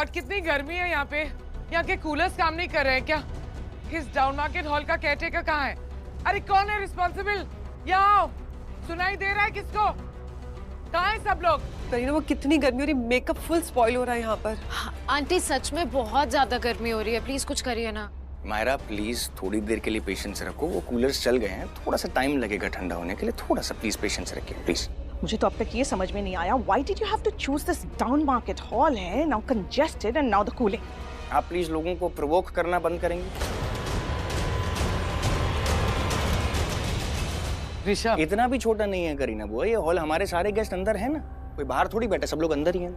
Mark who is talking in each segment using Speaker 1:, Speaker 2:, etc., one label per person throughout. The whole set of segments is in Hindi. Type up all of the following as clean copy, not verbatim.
Speaker 1: गॉड, कितनी गर्मी है यहाँ पे। यहाँ के कूलर्स काम नहीं कर रहे हैं क्या? इस डाउन मार्केट हॉल का केयरटेकर कहाँ है? अरे कौन है रिस्पॉन्सिबल? यहाँ आओ, सुनाई दे रहा है किसको? कहाँ है सब लोग?
Speaker 2: करीना, वो कितनी गर्मी हो रही, मेकअप फुल स्पॉइल हो रहा है यहाँ पर।
Speaker 3: आंटी सच में बहुत ज्यादा गर्मी हो रही है, प्लीज कुछ करिए ना।
Speaker 4: मायरा प्लीज थोड़ी देर के लिए पेशेंस रखो, वो कूलर्स चल गए हैं, थोड़ा सा टाइम लगेगा ठंडा होने के लिए, थोड़ा सा प्लीज पेशेंस रखिए प्लीज।
Speaker 5: मुझे तो अब तक ये समझ में नहीं आया, why did you have to choose this down market hall? है now congested and now the cooling.
Speaker 4: आप प्लीज लोगों को प्रोवोक करना बंद करेंगे?
Speaker 1: ऋषभ,
Speaker 4: इतना भी छोटा नहीं है करीना बुआ, ये हॉल हमारे सारे गेस्ट अंदर है ना, कोई बाहर थोड़ी बैठा, सब लोग अंदर ही हैं।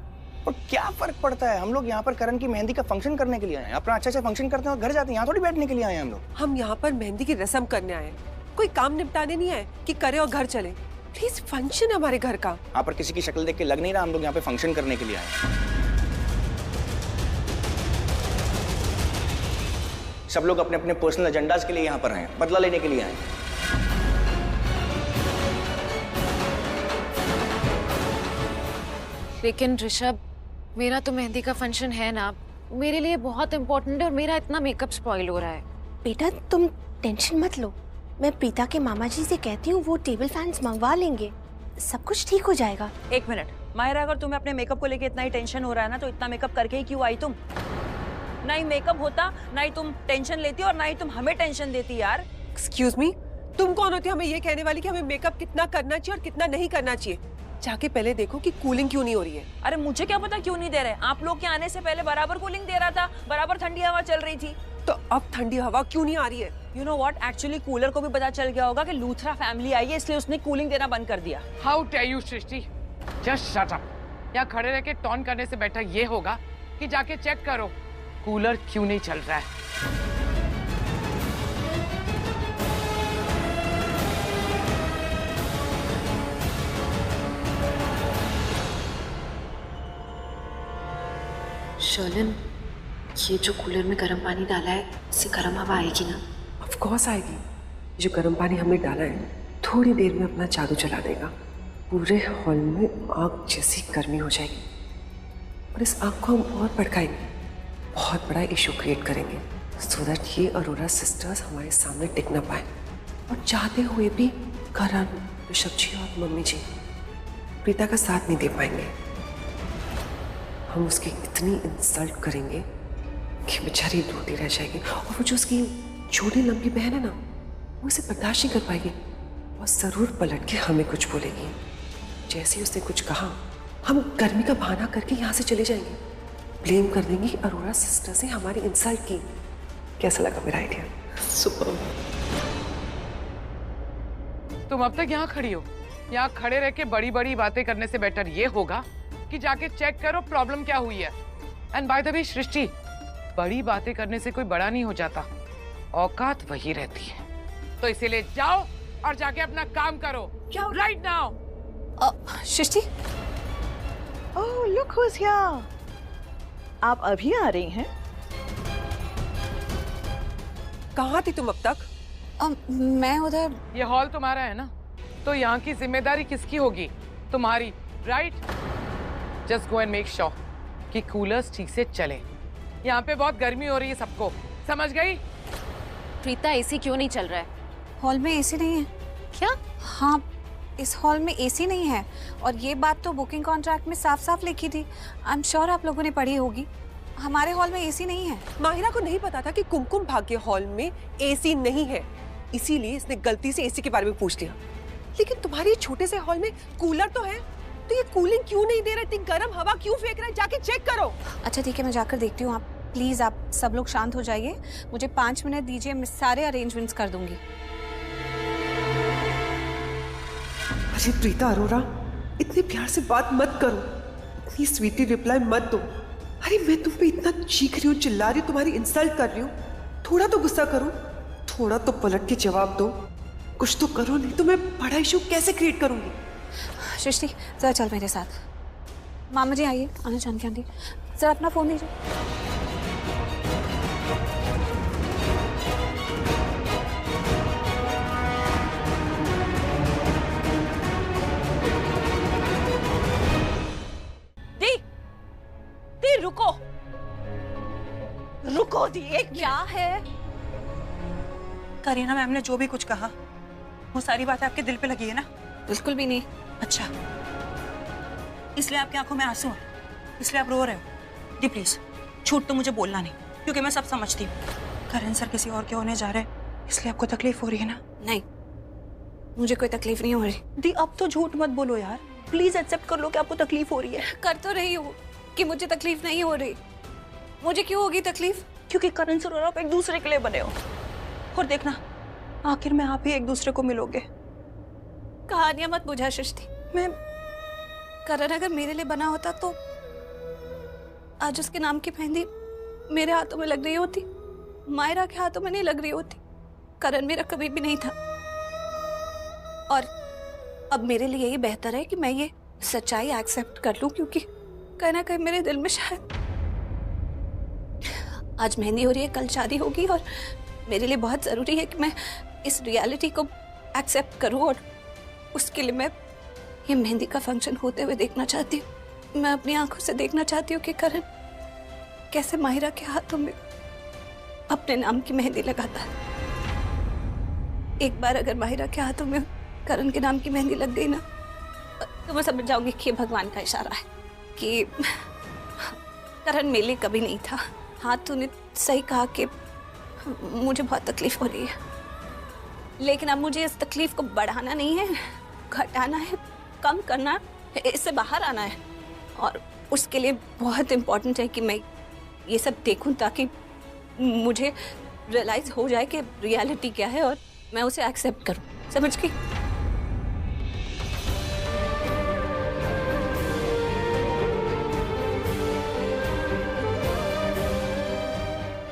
Speaker 4: और क्या फर्क पड़ता है, हम लोग यहाँ पर करण की मेहंदी का फंक्शन करने के लिए आए हैं, अपना अच्छे से फंक्शन करते हैं और घर जाते हैं, यहाँ थोड़ी बैठने के लिए आए हैं हम लोग।
Speaker 2: हम यहाँ पर मेहंदी की रस्म करने आए हैं, कोई काम निपटाने नहीं आए कि करे और घर चले। प्लीज, फंक्शन है हमारे घर का।
Speaker 4: यहाँ पर किसी की शक्ल देख के लग नहीं रहा हम लोग यहाँ पे फंक्शन करने के लिए आए हैं। सब लोग अपने अपने पर्सनल एजेंडाज के लिए यहाँ पर आए हैं, बदला लेने के लिए आए हैं।
Speaker 3: लेकिन ऋषभ, मेरा तो मेहंदी का फंक्शन है ना, मेरे लिए बहुत इम्पोर्टेंट है और मेरा इतना मेकअप स्पॉइल हो रहा है।
Speaker 6: बेटा तुम टेंशन मत लो, मैं प्रीता के मामा जी से कहती हूँ, वो टेबल फैंस मंगवा लेंगे, सब कुछ ठीक हो जाएगा।
Speaker 7: एक मिनट मायरा, अगर तुम्हें अपने मेकअप को लेके इतना ही टेंशन हो रहा है ना, तो इतना मेकअप करके ही क्यों आई तुम? ना ही मेकअप होता, ना ही तुम टेंशन लेती और ना ही तुम हमें टेंशन देती यार।
Speaker 2: एक्सक्यूज मी, तुम कौन होती हो हमें ये कहने वाली कि हमें मेकअप कितना करना चाहिए और कितना नहीं करना चाहिए? जाके पहले देखो कि कूलिंग क्यों नहीं हो रही है।
Speaker 7: अरे मुझे क्या पता क्यों नहीं दे रहे, आप लोग के आने से पहले बराबर कूलिंग दे रहा था, बराबर ठंडी हवा चल रही थी।
Speaker 2: तो अब ठंडी हवा क्यों नहीं आ रही है?
Speaker 7: You know what, actually cooler को भी पता चल गया होगा कि लूथरा फैमिली आई है, इसलिए उसने कूलिंग देना बंद कर दिया।
Speaker 1: How dare you Srishti, just shut up. यहाँ खड़े रह के टॉन करने से बेटर ये होगा कि जाके चेक करो कूलर क्यों नहीं चल रहा है।
Speaker 3: शर्लिन, ये जो कूलर में गर्म पानी डाला है, इससे गर्म हवा आएगी ना?
Speaker 2: ऑफ कोर्स आएगी। जो गर्म पानी हमने डाला है थोड़ी देर में अपना जादू चला देगा, पूरे हॉल में आग जैसी गर्मी हो जाएगी और इस आग को हम और भड़काएंगे, बहुत बड़ा इशू क्रिएट करेंगे सो दैट ये अरोरा सिस्टर्स हमारे सामने टिक ना पाए और चाहते हुए भी करण, ऋषभ जी और मम्मी जी प्रीता का साथ नहीं दे पाएंगे। हम उसकी इतनी इंसल्ट करेंगे कि बेचारी रोती रह जाएगी और वो जो उसकी छोटी लंबी बहन है ना, वो इसे बर्दाश्त नहीं कर पाएगी और जरूर पलट के हमें कुछ बोलेगी। जैसे ही उसने कुछ कहा, हम गर्मी का बहाना करके यहाँ से चले जाएंगे, ब्लेम कर देंगी अरोरा सिस्टर से हमारी इंसल्ट की। कैसा लगा मेरा आइडिया? सुपर।
Speaker 1: तुम अब तक यहाँ खड़ी हो, यहाँ खड़े रह के बड़ी बड़ी बातें करने से बेटर ये होगा कि जाके चेक करो प्रॉब्लम क्या हुई है। एंड बाय द वे सृष्टि, बड़ी बातें करने से कोई बड़ा नहीं हो जाता, औकात वही रहती है। तो इसीलिए जाओ और जाके अपना काम करो right now.
Speaker 3: Srishti,
Speaker 5: oh look who's here, आप अभी आ रही हैं?
Speaker 2: कहाँ थी तुम अब तक?
Speaker 3: मैं उधर।
Speaker 1: ये हॉल तुम्हारा है ना, तो यहाँ की जिम्मेदारी किसकी होगी? तुम्हारी, right? Just go and make sure कि कूलर्स ठीक से चले। यहाँ पे बहुत गर्मी हो रही है सबको, समझ गई?
Speaker 3: प्रीता, एसी क्यों नहीं चल रहा है?
Speaker 8: हॉल में एसी नहीं है।
Speaker 3: क्या?
Speaker 8: हाँ, इस हॉल में एसी नहीं है और ये बात तो बुकिंग कॉन्ट्रैक्ट में साफ साफ लिखी थी। आई एम श्योर आप लोगों ने पढ़ी होगी। हमारे हॉल में एसी नहीं है।
Speaker 2: माहिरा को नहीं पता था कि कुमकुम भाग्य हॉल में एसी नहीं है, इसीलिए इसने गलती से एसी के बारे में पूछ लिया। लेकिन तुम्हारे छोटे से हॉल में कूलर तो है, तो ये कूलिंग क्यों नहीं दे रहा? इतनी गर्म हवा क्यों फेंक रहा है? जाके चेक करो।
Speaker 8: अच्छा ठीक है, मैं जाकर देखती हूँ। आप प्लीज, आप सब लोग शांत हो जाइए, मुझे 5 मिनट दीजिए, मैं सारे अरेंजमेंट्स कर दूंगी।
Speaker 2: अरे प्रीता अरोरा, इतने प्यार से बात मत करो, इतनी स्वीटली रिप्लाई मत दो। अरे मैं तुम पे इतना चीख रही हूँ, चिल्ला रही हूँ, तुम्हारी इंसल्ट कर रही हूँ, थोड़ा तो गुस्सा करो, थोड़ा तो पलट के जवाब दो, कुछ तो करो, नहीं तो मैं बड़ा इशू कैसे क्रिएट करूंगी।
Speaker 8: सृष्टि जरा चल मेरे साथ। मामा जी आइए, आना जानकी आंटी, जरा अपना फोन दीजिए।
Speaker 7: दी रुको,
Speaker 5: गोदी एक
Speaker 8: क्या है?
Speaker 7: करीना मैम ने जो भी कुछ कहा वो सारी बातें आपके दिल पे लगी है ना?
Speaker 8: बिल्कुल भी नहीं।
Speaker 7: अच्छा, इसलिए आपकी आंखों में आंसू है, इसलिए आप रो रहे हो। दी प्लीज, झूठ तो मुझे बोलना नहीं, क्योंकि मैं सब समझती हूँ। करण सर किसी और के होने जा रहे हैं, इसलिए आपको तकलीफ हो रही है ना?
Speaker 8: नहीं, मुझे कोई तकलीफ नहीं हो रही।
Speaker 7: दी अब तो झूठ मत बोलो यार, प्लीज एक्सेप्ट कर लो कि आपको तकलीफ हो रही है।
Speaker 8: कर तो रही हूँ कि मुझे तकलीफ नहीं हो रही। मुझे क्यों होगी तकलीफ?
Speaker 7: क्योंकि करण सर और आप एक दूसरे के लिए बने हो, और देखना आखिर में आप ही एक दूसरे को मिलोगे।
Speaker 8: कहानियां मत बुझा सृष्टि।
Speaker 7: मैं
Speaker 8: करण अगर मेरे लिए बना होता तो आज उसके नाम की मेहंदी मेरे हाथों में लग रही होती, मायरा के हाथों में नहीं लग रही होती। करण मेरा कभी भी नहीं था, और अब मेरे लिए यही बेहतर है कि मैं ये सच्चाई एक्सेप्ट कर लूं, क्योंकि कहीं ना कहीं मेरे दिल में शायद आज मेहंदी हो रही है, कल शादी होगी, और मेरे लिए बहुत जरूरी है कि मैं इस रियलिटी को एक्सेप्ट करूं, और उसके लिए मैं ये मेहंदी का फंक्शन होते हुए देखना चाहती हूँ। मैं अपनी आंखों से देखना चाहती हूँ कि करण कैसे माहिरा के हाथों में अपने नाम की मेहंदी लगाता है। एक बार अगर माहिरा के हाथों में करण के नाम की मेहंदी लग गई ना, तो मैं समझ जाऊंगी कि भगवान का इशारा है कि करण मेरे लिए कभी नहीं था। हाँ, तूने सही कहा कि मुझे बहुत तकलीफ हो रही है, लेकिन अब मुझे इस तकलीफ को बढ़ाना नहीं है, घटाना है, कम करना है, इससे बाहर आना है। और उसके लिए बहुत इम्पोर्टेंट है कि मैं ये सब देखूं, ताकि मुझे रियलाइज हो जाए कि रियलिटी क्या है और मैं उसे एक्सेप्ट करूं। समझ गई?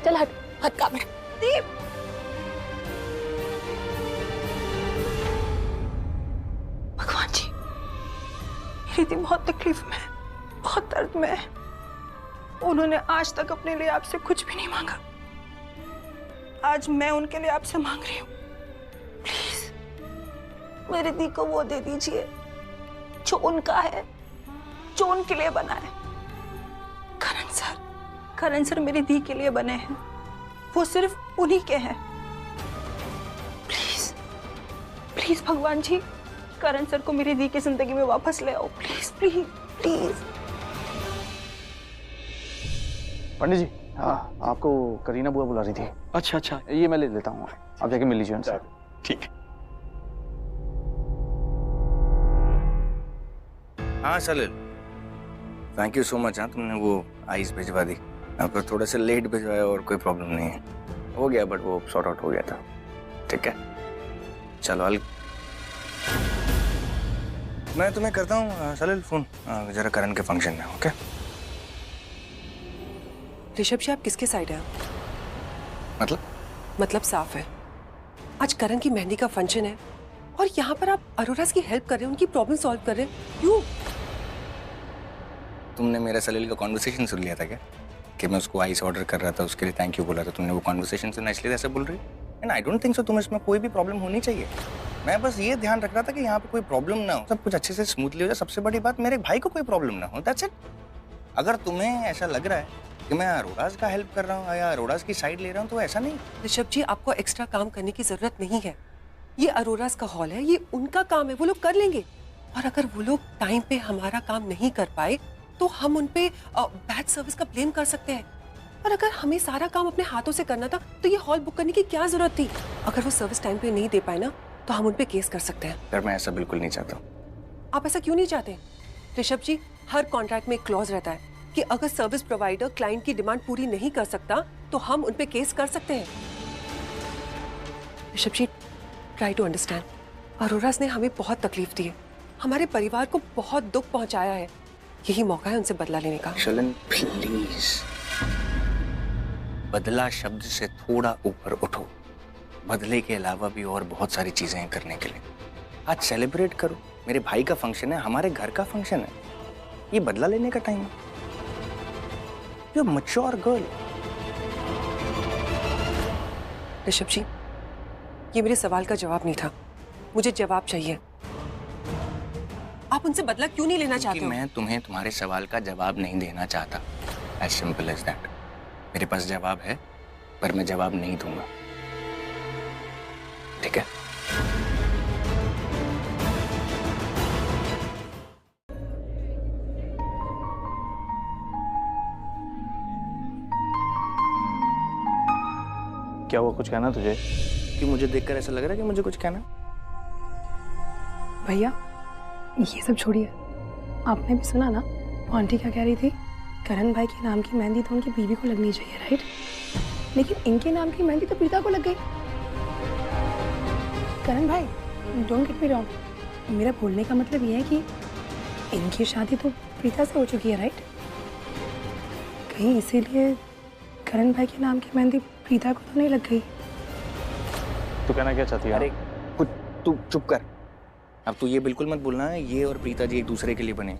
Speaker 8: चल हट, हट काम है। दीप,
Speaker 7: भगवान जी, मेरी दी बहुत तकलीफ में है, बहुत दर्द में है। उन्होंने आज तक अपने लिए आपसे कुछ भी नहीं मांगा, आज मैं उनके लिए आपसे मांग रही हूँ। प्लीज मेरी दी को वो दे दीजिए जो उनका है, जो उनके लिए बना है। करण सर मेरी दी के लिए बने हैं, वो सिर्फ उन्हीं के हैं। प्लीज प्लीज भगवान जी, करण सर को मेरी दी की जिंदगी में वापस ले आओ। Please please please.
Speaker 9: Pandit ji, हाँ, आपको करीना बुआ बुला रही थी।
Speaker 4: अच्छा अच्छा,
Speaker 9: ये मैं ले लेता हूँ, आप जाके मिल लीजिए उनसे।
Speaker 4: ठीक है। हाँ Salil, thank you so much. हाँ, तुमने वो आइस भिजवा दी, आपको थोड़ा सा लेट भिजवाया और कोई प्रॉब्लम नहीं है, हो गया, बट वो सॉर्ट आउट हो गया था। ठीक है, चलो मैं तुम्हें करता हूँ सलिल फोन, जरा करण के फंक्शन में। ओके
Speaker 2: ऋषभ जी, आप किसके साइड हैं? मतलब साफ है, आज करण की मेहंदी का फंक्शन है और यहाँ पर आप अरोरा की हेल्प कर रहे हैं, उनकी प्रॉब्लम सॉल्व कर रहे हैं। क्यों?
Speaker 4: तुमने मेरा सलील का कॉन्वर्सेशन सुन लिया था क्या, कि मैं उसको आइस ऑर्डर कर रहा था, उसके लिए थैंक यू बोला था? तुमने वो कॉन्वर्सेशन सुना, इसलिए ऐसा बोल रही? And I don't think so तुम्हें इसमें कोई भी प्रॉब्लम होनी चाहिए। मैं बस ये ध्यान रख रहा था कि यहाँ पे कोई प्रॉब्लम ना हो, सब कुछ अच्छे से स्मूथली हो जाए। सबसे बड़ी बात, मेरे भाई को कोई प्रॉब्लम ना हो, दैट्स इट। अगर तुम्हें ऐसा लग रहा है कि मैं अरोराज का हेल्प कर रहा हूँ या अरोराज की साइड ले रहा हूँ, तो ऐसा नहीं।
Speaker 2: ऋषभ जी, आपको एक्स्ट्रा काम करने की जरूरत नहीं है। ये अरोराज का हॉल है, ये उनका काम है, वो लोग कर लेंगे। और अगर वो लोग टाइम पे हमारा काम नहीं कर पाए तो हम उन पे बैड सर्विस का ब्लेम कर सकते हैं। और अगर हमें सारा काम अपने हाथों से करना था तो ये हॉल बुक करने की क्या जरूरत थी? अगर वो सर्विस टाइम पे नहीं दे पाए ना, तो हम उन पे केस कर सकते हैं।
Speaker 4: पर मैं ऐसा बिल्कुल नहीं चाहता।
Speaker 2: आप ऐसा क्यों नहीं चाहते? ऋषभ जी, हर कॉन्ट्रैक्ट में एक क्लॉज रहता है कि अगर सर्विस प्रोवाइडर क्लाइंट की डिमांड पूरी नहीं कर सकता तो हम उन पे केस कर सकते हैं। ऋषभ जी, ट्राई टू अंडरस्टैंड। अरोराज ने हमें बहुत तकलीफ दी है, हमारे परिवार को बहुत दुख पहुंचाया है। यही मौका है उनसे बदला लेने का।
Speaker 4: चलन प्लीज, बदला शब्द से थोड़ा ऊपर उठो। बदले के अलावा भी और बहुत सारी चीजें हैं करने के लिए। आज सेलिब्रेट करो, मेरे भाई का फंक्शन है, हमारे घर का फंक्शन है, ये बदला लेने का टाइम है। You mature girl.
Speaker 2: Rishabh ji, ये मेरे सवाल का जवाब नहीं था, मुझे जवाब चाहिए। आप उनसे बदला क्यों नहीं लेना चाहते हो?
Speaker 4: मैं तुम्हें तुम्हारे सवाल का जवाब नहीं देना चाहता। As simple as that। मेरे पास जवाब है, पर मैं जवाब नहीं दूंगा, ठीक है?
Speaker 9: क्या हुआ, कुछ कहना तुझे?
Speaker 4: कि मुझे देखकर ऐसा लग रहा है कि मुझे कुछ कहना।
Speaker 10: भैया ये सब छोड़िए, आपने भी सुना ना आंटी क्या कह रही थी? करण भाई के नाम की मेहंदी तो उनकी बीवी को लगनी चाहिए, राइट? लेकिन इनके नाम की मेहंदी तो प्रीता को लग गई। करण भाई, डोंट गेट मी रॉन्ग, मेरा बोलने का मतलब ये है कि इनकी शादी तो प्रीता से हो चुकी है, राइट? कहीं इसीलिए करण भाई के नाम की मेहंदी प्रीता को तो नहीं लग गई?
Speaker 9: तू कहना क्या चाहती है?
Speaker 4: अरे कुछ, तू चुप कर। अब तू ये बिल्कुल मत बोलना है ये और प्रीता जी एक दूसरे के लिए बने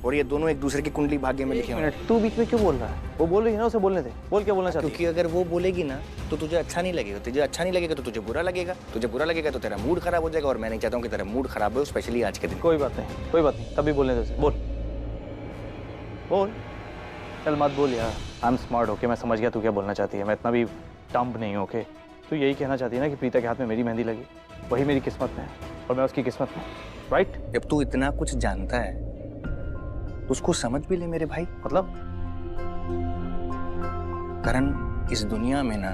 Speaker 4: और ये दोनों एक दूसरे की कुंडली भाग्य में लिखे हुए।
Speaker 9: तू बीच में क्यों बोल रहा है? वो बोल रही है ना, उसे बोलने दे। बोल, क्या बोलना चाहती है?
Speaker 4: क्योंकि अगर वो बोलेगी ना तो तुझे अच्छा नहीं लगेगा, तुझे अच्छा नहीं लगेगा तो तुझे बुरा लगेगा, तुझे बुरा लगेगा तो तेरा मूड खराब हो जाएगा और मैं नहीं चाहता हूँ कि तेरा मूड खराब हो, स्पेशली आज के दिन।
Speaker 9: कोई बात नहीं, कोई बात नहीं, तभी बोलने दे उसे। बोल बोल, चल मत बोल यार। I am smart, okay? मैं समझ गया तू क्या बोलना चाहती है। मैं इतना भी टम्प नहीं हूँ, ओके? तू यही कहना चाहती है ना कि प्रीता के हाथ में मेरी मेहंदी लगी, वही मेरी किस्मत में है और मैं उसकी किस्मत में, राइट?
Speaker 4: जब तू इतना कुछ जानता है तो उसको समझ भी ले मेरे भाई।
Speaker 9: मतलब
Speaker 4: करण, इस दुनिया में ना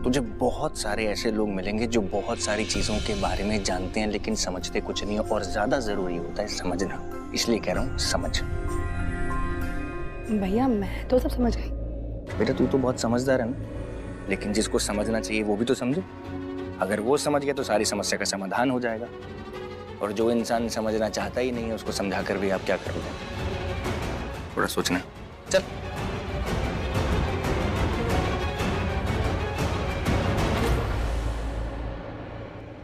Speaker 4: तुझे बहुत सारे ऐसे लोग मिलेंगे जो बहुत सारी चीजों के बारे में जानते हैं लेकिन समझते कुछ नहीं, और ज्यादा जरूरी होता है समझना। इसलिए कह रहा हूँ समझ।
Speaker 10: भैया मैं तो सब समझ गई।
Speaker 4: बेटा तू तो बहुत समझदार है ना, लेकिन जिसको समझना चाहिए वो भी तो समझे। अगर वो समझ गया तो सारी समस्या का समाधान हो जाएगा, और जो इंसान समझना चाहता ही नहीं है उसको समझा कर भी आप क्या करोगे? थोड़ा सोचना। चल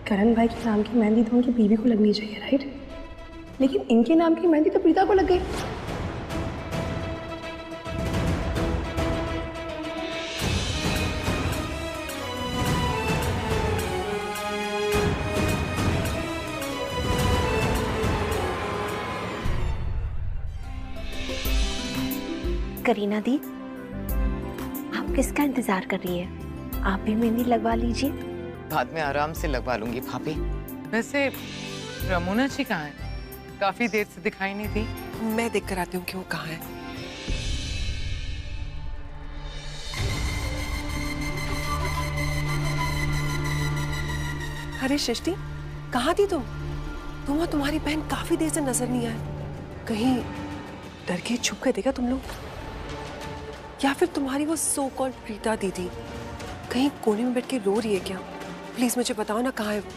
Speaker 10: करण भाई के नाम की मेहंदी तो उनकी बीवी को लगनी चाहिए, राइट? लेकिन इनके नाम की मेहंदी तो प्रीता को लग गई।
Speaker 6: करीना दी, आप किसका इंतजार कर रही है? आप भी मेहंदी लगवा लीजिए।
Speaker 1: बाद में आराम से लगवा लूंगी भाभी। वैसे रमुना जी कहाँ है? काफी देर से दिखाई नहीं थी।
Speaker 2: मैं देख कर आती हूँ कि वो कहाँ है। अरे सृष्टि, कहाँ थी तुम? तुम और तुम्हारी बहन काफी देर से नजर नहीं आए। कहीं डर के छुप गए थे क्या तुम लोग? या फिर तुम्हारी वो सो कॉल्ड प्रीता दीदी कहीं कोने में बैठ के रो रही है क्या? प्लीज मुझे बताओ ना कहाँ है वो।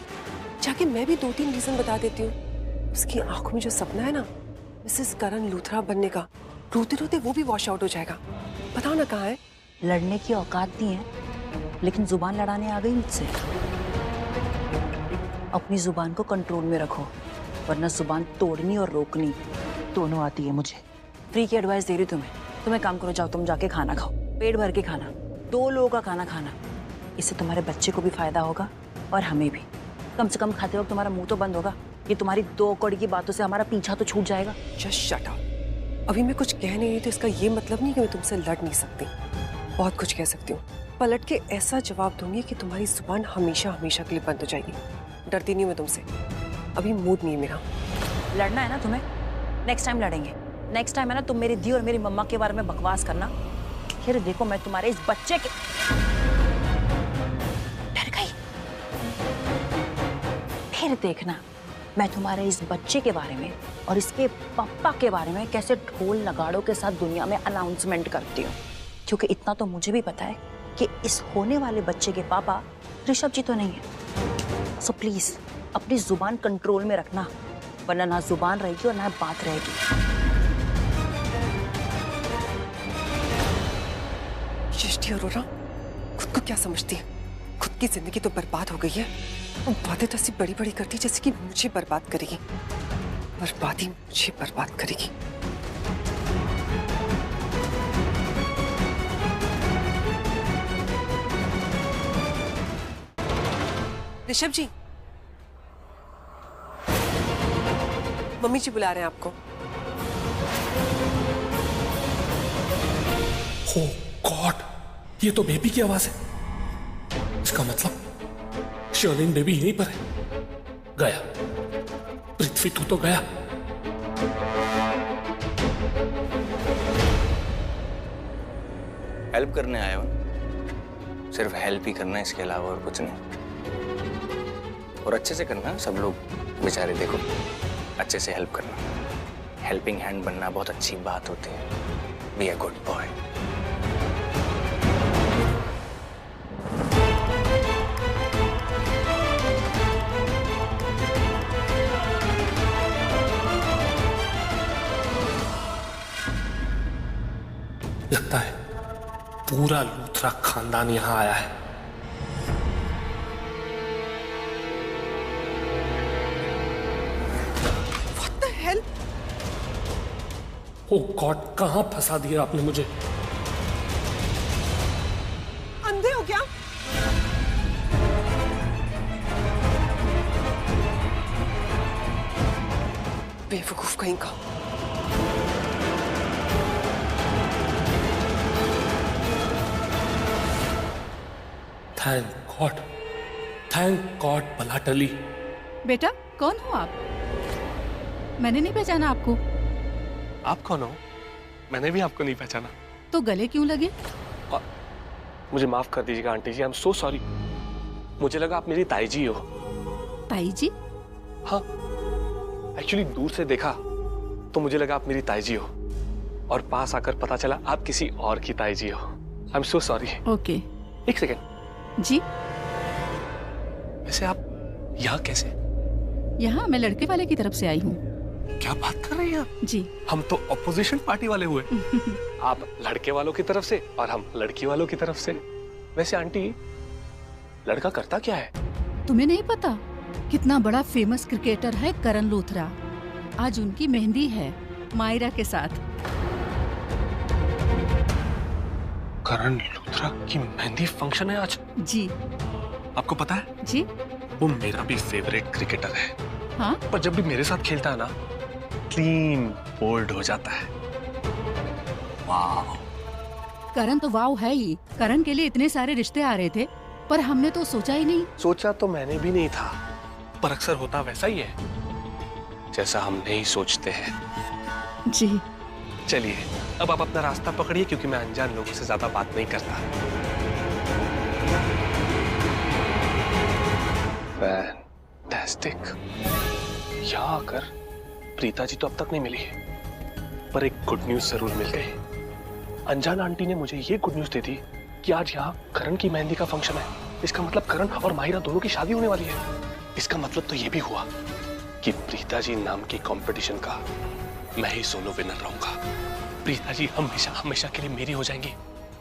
Speaker 2: जाके मैं भी 2-3 रीजन बता देती हूँ। उसकी आंखों में जो सपना है ना मिसेस करण लूथरा बनने का, रोते रोते वो भी वॉश आउट हो जाएगा। बताओ ना कहाँ है।
Speaker 11: लड़ने की औकात नहीं है, लेकिन जुबान लड़ाने आ गई मुझसे। अपनी जुबान को कंट्रोल में रखो, वरना जुबान तोड़नी और रोकनी दोनों आती है मुझे। फ्री की एडवाइस दे रही तुम्हें। तुम्हें काम करो, जाओ तुम जाके खाना खाओ, पेट भर के खाना, 2 लोगों का खाना खाना। इससे तुम्हारे बच्चे को भी फायदा होगा और हमें भी। कम से कम खाते वक्त तुम्हारा मुंह तो बंद होगा। ये तुम्हारी 2 कौड़ी की बातों से हमारा पीछा तो छूट जाएगा।
Speaker 2: Just shut up. अभी मैं कुछ कह नहीं रही तो इसका ये मतलब नहीं कि मैं तुमसे लड़ नहीं सकती। बहुत कुछ कह सकती हूँ। पलट के ऐसा जवाब दूंगी कि तुम्हारी जुबान हमेशा हमेशा के लिए बंद हो जाएगी। डरती नहीं मैं तुमसे, अभी मूड नहीं है मेरा।
Speaker 11: लड़ना है ना तुम्हें? नेक्स्ट टाइम लड़ेंगे। नेक्स्ट टाइम है ना, तुम मेरी दी और मेरी मम्मा के बारे में बकवास करना। फिर देखो मैं तुम्हारे इस बच्चे के डर गई। फिर देखना मैं तुम्हारे इस बच्चे के बारे में और इसके पापा के बारे में कैसे ढोल नगाड़ों के साथ दुनिया में अनाउंसमेंट करती हूँ। क्योंकि इतना तो मुझे भी पता है कि इस होने वाले बच्चे के पापा ऋषभ जी तो नहीं है। सो प्लीज अपनी जुबान कंट्रोल में रखना, वरना ना जुबान रहेगी और ना बात रहेगी।
Speaker 2: सृष्टि अरोरा खुद को क्या समझती है? खुद की जिंदगी तो बर्बाद हो गई है, और बातें तो ऐसी बड़ी बड़ी करती जैसे कि मुझे बर्बाद करेगी। बर्बादी मुझे बर्बाद करेगी। ऋषभ जी, मम्मी जी बुला रहे हैं आपको।
Speaker 12: ओह गॉड, ये तो बेबी की आवाज है। इसका मतलब शर्लिन बेबी यहीं पर है। गया पृथ्वी, तू तो गया।
Speaker 4: हेल्प करने आए हो, सिर्फ हेल्प ही करना है, इसके अलावा और कुछ नहीं। और अच्छे से करना, सब लोग बेचारे देखो, अच्छे से हेल्प करना। हेल्पिंग हैंड बनना बहुत अच्छी बात होती है। Be a good boy.
Speaker 12: लगता है पूरा लूथरा खानदान यहां आया है।
Speaker 5: What the hell?
Speaker 12: Oh God, कहां फंसा दिया आपने मुझे?
Speaker 5: अंधे हो क्या?
Speaker 2: बेवकूफ कहीं का।
Speaker 12: थैंक गॉड भला टली।
Speaker 13: बेटा कौन हो आप? मैंने नहीं पहचाना आपको।
Speaker 12: आप कौन हो? मैंने भी आपको नहीं पहचाना।
Speaker 13: तो गले क्यों लगे?
Speaker 12: मुझे माफ कर दीजिएगा aunty ji, I am so sorry. मुझे लगा आप मेरी ताई जी हो।
Speaker 13: ताई जी?
Speaker 12: हाँ, एक्चुअली दूर से देखा तो मुझे लगा आप मेरी ताई जी हो, और पास आकर पता चला आप किसी और की ताई जी हो। आई एम सो सॉरी।
Speaker 13: ओके।
Speaker 12: एक सेकेंड।
Speaker 13: जी?
Speaker 12: वैसे आप यहाँ कैसे?
Speaker 13: यहाँ मैं लड़के वाले की तरफ से आई हूँ।
Speaker 12: क्या बात कर रही हैं आप?
Speaker 13: जी।
Speaker 12: हम तो अपोजिशन पार्टी वाले हुए। आप लड़के वालों की तरफ से और हम लड़की वालों की तरफ से। वैसे आंटी, लड़का करता क्या है?
Speaker 13: तुम्हें नहीं पता? कितना बड़ा फेमस क्रिकेटर है करण लूथरा। आज उनकी मेहंदी है मायरा के साथ।
Speaker 12: करण लूथरा की मेहंदी फंक्शन है आज?
Speaker 13: जी।
Speaker 12: आपको पता है?
Speaker 13: जी।
Speaker 12: वो मेरा भी फेवरेट क्रिकेटर है।
Speaker 13: हाँ?
Speaker 12: पर जब भी मेरे साथ खेलता है ना, क्लीन बोल्ड हो जाता है। वाह।
Speaker 13: करण तो वाव है ही। करण के लिए इतने सारे रिश्ते आ रहे थे, पर हमने तो सोचा ही नहीं।
Speaker 12: सोचा तो मैंने भी नहीं था, पर अक्सर होता वैसा ही है जैसा हम नहीं सोचते हैं।
Speaker 13: जी।
Speaker 12: चलिए अब आप अपना रास्ता पकड़िए, क्योंकि मैं अनजान लोगों से ज्यादा बात नहीं करता। फैंटास्टिक। यहाँ आकर प्रीता जी तो अब तक नहीं मिली, पर एक गुड न्यूज जरूर मिल गई। अनजान आंटी ने मुझे ये गुड न्यूज दे दी कि आज यहाँ करण की मेहंदी का फंक्शन है। इसका मतलब करण और माहिरा दोनों की शादी होने वाली है। इसका मतलब तो ये भी हुआ कि प्रीता जी नाम की कंपटीशन का मैं ही सोलो विनर रहूंगा। प्रीता जी हमेशा हमेशा के लिए मेरी हो जाएंगी,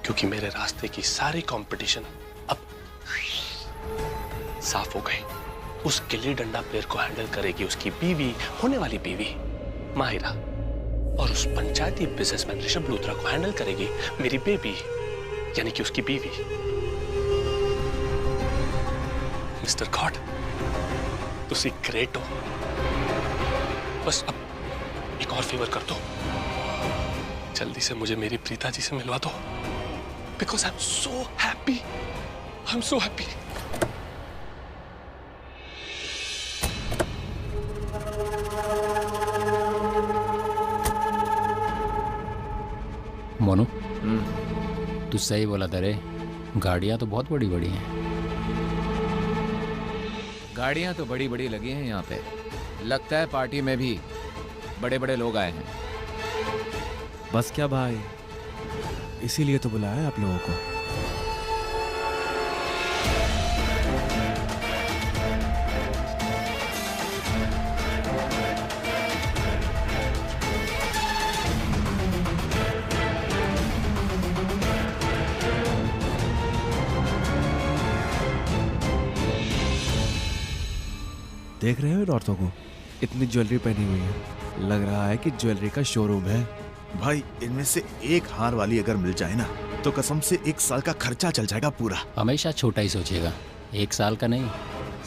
Speaker 12: क्योंकि मेरे रास्ते की सारी कंपटीशन अब साफ हो गई। उस गिल्ली डंडा प्लेयर को हैंडल करेगी उसकी बीवी, होने वाली बीवी माहिरा, और उस पंचायती बिजनेसमैन ऋषभ लूथरा को हैंडल करेगी मेरी बेबी, यानी कि उसकी बीवी। मिस्टर गॉड, तुसी ग्रेट हो। बस अब एक और फेवर कर दो, जल्दी से मुझे मेरी प्रीता जी से मिलवा दो, because I am so happy. I am so happy.
Speaker 14: Monu, तू सही बोला था रे। गाड़ियाँ तो बहुत बड़ी बड़ी हैं। गाड़ियाँ तो बड़ी बड़ी लगी हैं यहाँ पे। लगता है पार्टी में भी बड़े बड़े लोग आए हैं।
Speaker 15: बस क्या भाई, इसीलिए तो बुलाया आप लोगों को। देख रहे हो इन औरतों को, इतनी ज्वेलरी पहनी हुई है, लग रहा है कि ज्वेलरी का शोरूम है।
Speaker 16: भाई इनमें से एक हार वाली अगर मिल जाए ना, तो कसम से 1 साल का खर्चा चल जाएगा पूरा।
Speaker 14: हमेशा छोटा ही सोचेगा, 1 साल का नहीं,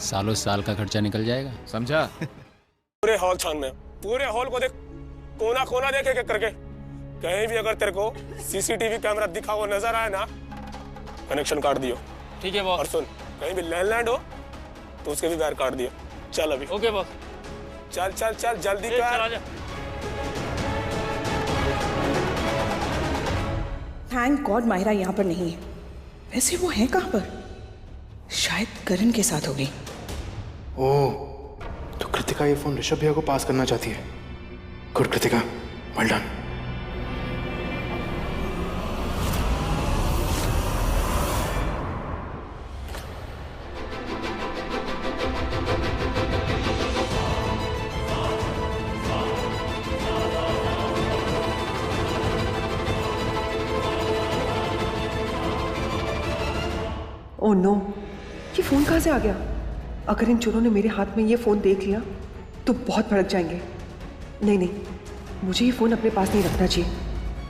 Speaker 14: सालों साल का खर्चा निकल जाएगा, समझा?
Speaker 12: पूरे हॉल छान में, पूरे हॉल को देख, कोना कोना देख एक करके। कहीं भी अगर तेरे को सीसीटीवी कैमरा दिखा हुआ नजर आए ना, कनेक्शन काट दियो।
Speaker 17: ठीक है बॉस।
Speaker 12: और सुन, कहीं भी लैंड हो तो उसके भी वायर काट दिया। चल अभी।
Speaker 17: Okay boss.
Speaker 12: चल चल चल जल्दी कर।
Speaker 17: चल आजा।
Speaker 5: थैंक गॉड माहिरा यहाँ पर नहीं है। वैसे वो है कहाँ पर? शायद करण के साथ होगी।
Speaker 18: ओह, तो कृतिका ये फोन ऋषभ भैया को पास करना चाहती है। Good Kritika, well done.
Speaker 2: Oh no, ये फोन कहाँ से आ गया? अगर इन चोरों ने मेरे हाथ में ये फोन देख लिया तो बहुत भड़क जाएंगे। नहीं नहीं, मुझे ये फोन अपने पास नहीं रखना चाहिए।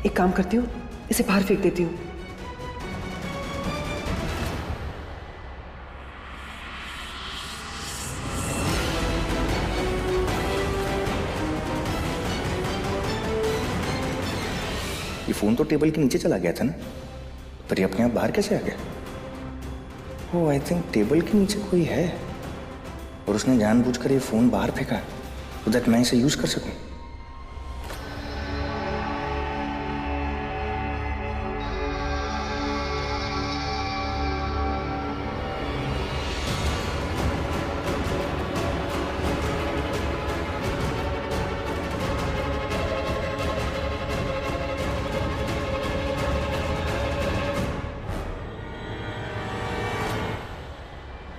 Speaker 2: एक काम करती हूँ, इसे बाहर फेंक देती हूँ।
Speaker 4: ये फोन तो टेबल के नीचे चला गया था ना, पर ये अपने आप बाहर कैसे आ गया? ओह, आई थिंक टेबल के नीचे कोई है और उसने जानबूझकर ये फोन बाहर फेंका तो दैट मैं इसे यूज कर सकूं।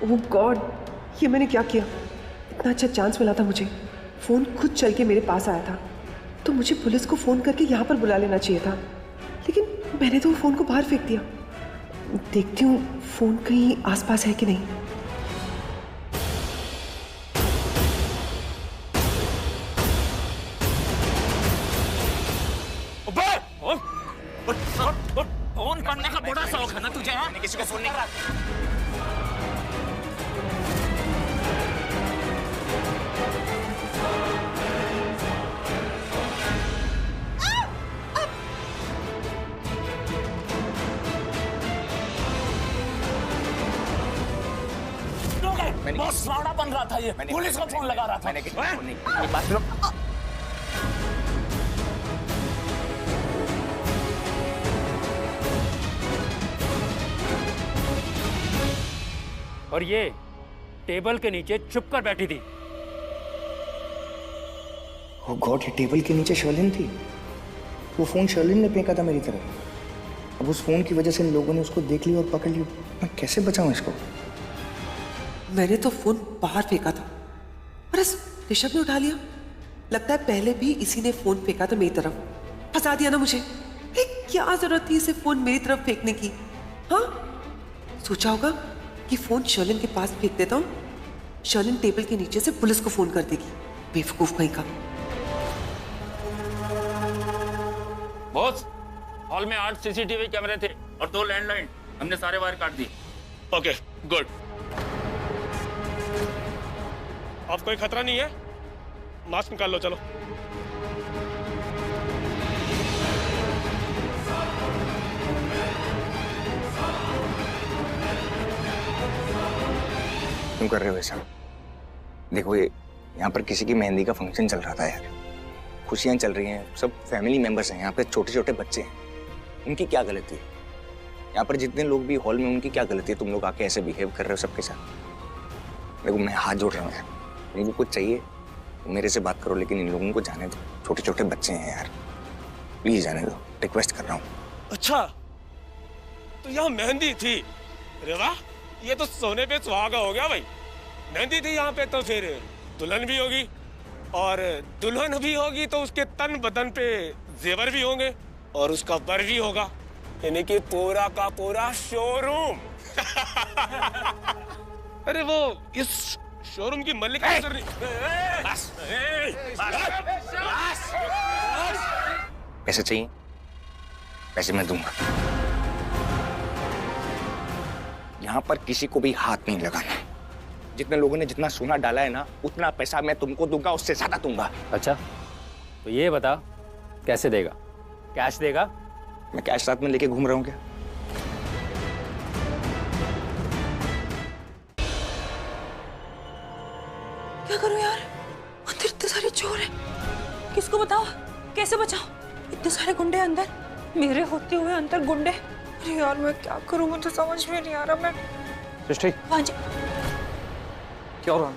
Speaker 2: ओह गॉड, ये मैंने क्या किया? इतना अच्छा चांस मिला था मुझे। फ़ोन खुद चल के मेरे पास आया था तो मुझे पुलिस को फ़ोन करके यहाँ पर बुला लेना चाहिए था, लेकिन मैंने तो फ़ोन को बाहर फेंक दिया। देखती हूँ फ़ोन कहीं आसपास है कि नहीं।
Speaker 17: फोन करने का बड़ा शौक है ना तुझे? मैंने किसी को फोन नहीं करा। बॉस फ्रॉड बन रहा था ये, पुलिस को फोन लगा रहा था। मैंने फोन नहीं, बात सुनो। और ये टेबल के नीचे छुप कर बैठी थी।
Speaker 4: ओह गॉड, ये टेबल के नीचे शर्लिन थी। वो फोन शर्लिन ने फेंका था मेरी तरफ। अब उस फोन की वजह से इन लोगों ने उसको देख लिया और पकड़ लिया। मैं कैसे बचाऊं इसको?
Speaker 2: मैंने तो फोन बाहर फेंका था पर ऋषभ ने उठा लिया। लगता है पहले भी इसी ने फोन फेंका था मेरी तरफ। फंसा दिया ना मुझे। क्या जरूरत थी इसे फोन मेरी तरफ फेंकने की? हाँ, सोचा होगा कि फोन शर्लिन के पास फेंक देता हूँ, शर्लिन टेबल के नीचे से पुलिस को फोन कर देगी। बेवकूफ कहीं का।
Speaker 17: बॉस, हॉल में 8 सीसीटीवी कैमरे थे और 2 लैंडलाइन। हमने सारे वायर काट दिए।
Speaker 12: Okay good. अब कोई खतरा नहीं है। मास्क निकाल लो, चलो।
Speaker 4: क्यों कर रहे हो ऐसा? देखो, ये यहाँ पर किसी की मेहंदी का फंक्शन चल रहा था यार। खुशियां चल रही हैं, सब फैमिली मेंबर्स हैं यहाँ पे, छोटे छोटे बच्चे हैं। उनकी क्या गलती है? यहाँ पर जितने लोग भी हॉल में, उनकी क्या गलती है? तुम लोग आके ऐसे बिहेव कर रहे हो सबके साथ। देखो, मैं हाथ जोड़ रहा हूँ यार, इनको कुछ चाहिए मेरे से बात करो, लेकिन इन लोगों को जाने दो। छोटे छोटे बच्चे हैं यार, प्लीज जाने दो, रिक्वेस्ट कर रहा हूँ।
Speaker 12: अच्छा, तो यहाँ मेहंदी थी? अरे वाह, ये तो सोने पे सुहागा हो गया भाई। मेहंदी थी यहाँ पे तो फिर दुल्हन भी होगी, और दुल्हन भी होगी तो उसके तन बदन पे जेवर भी होंगे और उसका बर भी होगा, यानी कि पूरा का पूरा शोरूम। अरे वो इस शोरूम की मलिक
Speaker 4: पैसे चाहिए? पैसे मैं दूंगा। यहाँ पर किसी को भी हाथ नहीं लगाना। जितने लोगों ने जितना सोना डाला है ना, उतना पैसा मैं तुमको दूंगा, उससे ज्यादा दूंगा।
Speaker 17: अच्छा, तो ये बता कैसे देगा? कैश देगा?
Speaker 4: मैं कैश साथ में लेके घूम रहा हूँ क्या?
Speaker 7: किसको बताओ, कैसे बचाओ? इतने सारे गुंडे अंदर, मेरे होते हुए अंदर गुंडे। अरे यार मैं क्या करूं, मुझे समझ में नहीं आ रहा। मैं
Speaker 9: सृष्टि
Speaker 7: हाँ जी।
Speaker 9: क्या हो रहा है?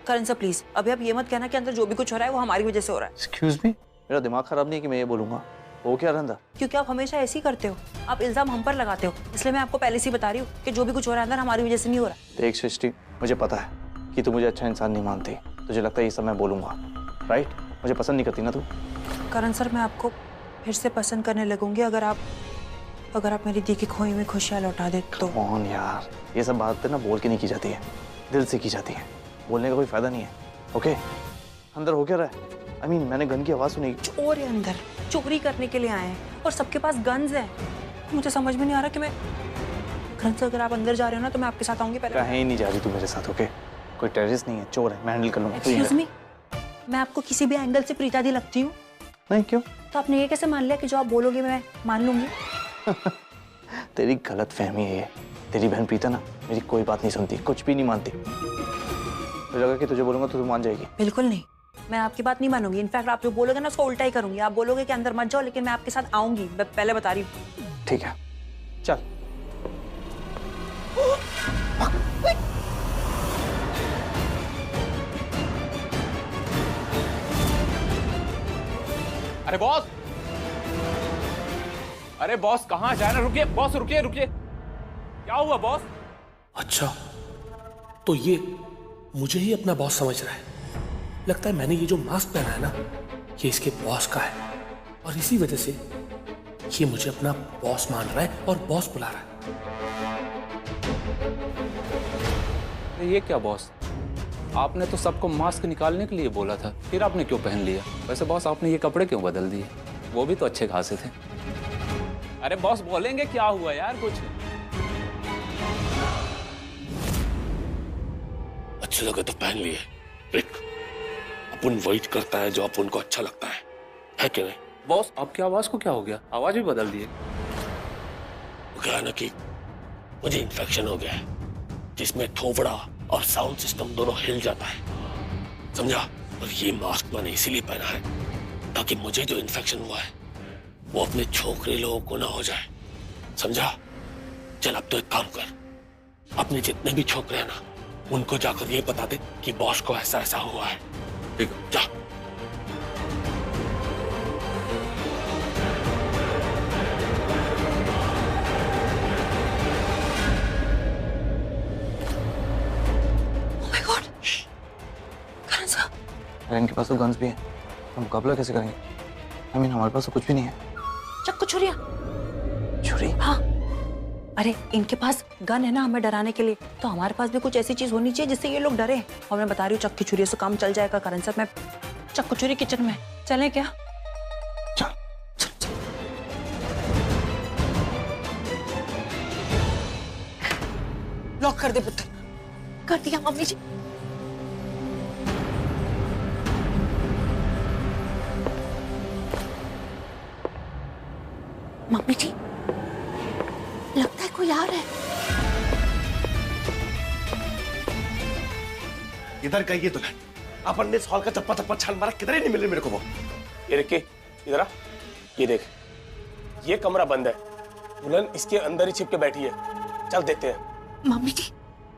Speaker 11: करण सर प्लीज, अभी आप ये मत कहना कि अंदर जो भी कुछ हो रहा है वो हमारी वजह से हो रहा है।
Speaker 9: एक्सक्यूज मी, मेरा दिमाग खराब नहीं है कि मैं ये बोलूंगा। वो क्या रहा?
Speaker 11: क्योंकि आप हमेशा ऐसे ही करते हो, आप इल्जाम हम पर लगाते हो, इसलिए मैं आपको पहले से ही बता रही हूँ कि जो भी कुछ हो रहा है अंदर हमारी वजह से नहीं हो रहा।
Speaker 9: देख सृष्टि, मुझे पता है कि तू मुझे अच्छा इंसान नहीं मानती, तुझे लगता है ये सब मैं बोलूंगा, राइट? मुझे पसंद नहीं करती ना तू।
Speaker 11: करण सर, मैं आपको फिर से पसंद करने लगूंगी अगर आप मेरी दी की खोई हुई खुशियाँ लौटा दे तो।
Speaker 9: कौन यार, ये सब बातें ना बोल के नहीं की जाती है, दिल से की जाती है। बोलने का कोई फायदा नहीं है। ओके, अंदर हो क्या रहा है? I mean, मैंने गन की आवाज सुनी।
Speaker 11: चोर है अंदर, चोरी करने के लिए आए हैं और सबके पास गन्स हैं। मुझे समझ में नहीं आ रहा कि मैं करण सर, अगर आप अंदर जा रहे हो ना तो मैं आपके साथ आऊंगी। पहले
Speaker 9: कहीं नहीं जा रही तू मेरे साथ। ओके, कोई टेररिस्ट नहीं है, चोर है, मैं हैंडल कर लूंगा।
Speaker 11: एक्सक्यूज मी, मैं आपको किसी भी एंगल से प्रीता दी लगती हूँ?
Speaker 9: नहीं, क्यों?
Speaker 11: तो आपने ये कैसे मान लिया कि जो आप बोलोगे मैं मान लूंगी?
Speaker 9: तेरी गलत फहमी है ये। तेरी बहन प्रीता ना मेरी कोई बात नहीं सुनती, कुछ भी नहीं मानती। मुझे लगा कि तुझे बोलूंगा तो तू मान जाएगी।
Speaker 11: बिल्कुल नहीं, मैं आपकी बात नहीं मानूंगी। इनफैक्ट आप जो बोलोगे ना उसको उल्टा ही करूंगी। आप बोलोगे कि अंदर मत जाओ, लेकिन मैं आपके साथ आऊंगी। मैं पहले बता रही हूँ।
Speaker 9: ठीक है, चल।
Speaker 14: अरे बॉस, अरे बॉस कहाँ जा रहे हैं? रुकिए बॉस, रुकिए रुकिए। क्या हुआ बॉस?
Speaker 12: अच्छा, तो ये मुझे ही अपना बॉस समझ रहा है। लगता है मैंने ये जो मास्क पहना है ना, ये इसके बॉस का है और इसी वजह से ये मुझे अपना बॉस मान रहा है और बॉस बुला रहा है।
Speaker 14: ये क्या बॉस, आपने तो सबको मास्क निकालने के लिए बोला था, फिर आपने क्यों पहन लिया? वैसे बॉस आपने ये कपड़े क्यों बदल दिए? वो भी तो अच्छे खासे थे। अरे बॉस बोलेंगे क्या हुआ यार? कुछ
Speaker 12: अच्छे लगे तो पहन लिए। अपन वेट करता है जो अपन को अच्छा लगता है कि नहीं?
Speaker 14: बॉस आपकी आवाज को क्या हो गया? आवाज भी बदल दिए।
Speaker 12: क्या ना कि मुझे इन्फेक्शन हो गया है जिसमें थोपड़ा और साउंड सिस्टम दोनों हिल जाता है, समझा? और ये मास्क मैंने इसीलिए पहना है ताकि मुझे जो इन्फेक्शन हुआ है वो अपने छोकरे लोगों को ना हो जाए, समझा? चल अब तो एक काम कर, अपने जितने भी छोकरे हैं ना उनको जाकर ये बता दे कि बॉस को ऐसा ऐसा हुआ है। ठीक है, जा।
Speaker 9: इनके पास तो गन्स भी है, हम मुकाबला कैसे करेंगे? I mean, हमारे पास तो कुछ भी नहीं है।
Speaker 11: चक्कू छुरिया।
Speaker 9: छुरी?
Speaker 11: हाँ, अरे इनके पास गन है ना हमें डराने के लिए, तो हमारे पास भी कुछ ऐसी चीज होनी चाहिए जिससे ये लोग डरे। और मैं बता रही हूँ चक्की छुरी से काम चल जाएगा। करण सर, मैं चक्कू छुरी किचन में, चलें क्या?
Speaker 9: चल।
Speaker 11: लॉक कर दे पुत्र।
Speaker 6: कर दिया मम्मी जी। मम्मी जी, लगता है कोई आ रहा है।
Speaker 19: इधर गई दुल्हन, अपन ने इस हॉल का चप्पा चप्पा छान मारा, किधर ही नहीं मिले मेरे को वो।
Speaker 12: ये रिक्की, इधर आ, ये देख, ये कमरा बंद है, दुल्हन इसके अंदर ही छिप के बैठी है। चल देखते हैं।
Speaker 6: मम्मी जी,